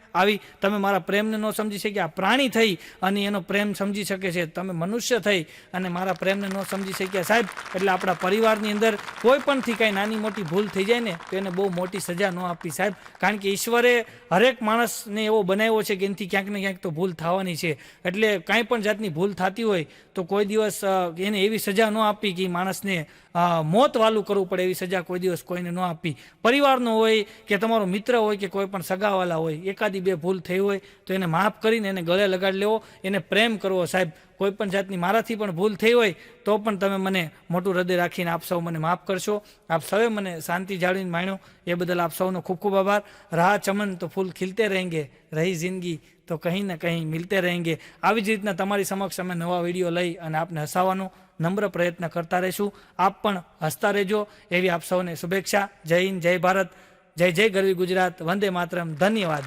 તમે મારા પ્રેમને ન સમજી શક્યા. પ્રાણી થઈ અને એનો પ્રેમ સમજી શકે છે, તમે મનુષ્ય થઈ અને મારા પ્રેમને ન સમજી શક્યા. સાહેબ, એટલે આપણા પરિવારની અંદર કોઈ પણથી કાંઈ નાની મોટી ભૂલ થઈ જાય ને તો એને બહુ મોટી સજા ન આપવી સાહેબ, કારણ કે ઈશ્વરે હરેક માણસને એવો બનાવ્યો છે કે એનાથી ક્યાંક ને ક્યાંક તો ભૂલ થવાની છે. એટલે કાંઈ પણ જાતની ભૂલ થતી હોય તો કોઈ દિવસ એને એવી સજા ન આપવી કે માણસને મોત વાલું કરવું પડે, એવી સજા કોઈ દિવસ કોઈને ન આપવી. પરિવારનો હોય કે તમારો મિત્ર હોય કે કોઈ પણ સગાવાલા હોય, એકાદી બે ભૂલ થઈ હોય તો એને માફ કરીને એને ગળે લગાડી લેવો, એને પ્રેમ કરવો સાહેબ. કોઈ પણ જાતની મારાથી પણ ભૂલ થઈ હોય તો પણ તમે મને મોટું હૃદય રાખીને આપ સૌ મને માફ કરશો. આપ સૌએ મને શાંતિ જાળવીને માણ્યો એ બદલ આપ સૌનો ખૂબ ખૂબ આભાર. રહા ચમન તો ફૂલ ખીલતે રહેંગે, રહી જિંદગી તો કંઈ ને કંઈ મિલતે રહેંગે. આવી જ રીતના તમારી સમક્ષ અમે નવા વિડીયો લઈ અને આપને હસાવવાનો નમ્ર પ્રયત્ન કરતા રહીશું. આપ પણ હસતા રહેજો એવી આપ સૌને શુભેચ્છા. જય હિન્દ, જય ભારત, જય જય ગરવી ગુજરાત, વંદે માતરમ. ધન્યવાદ.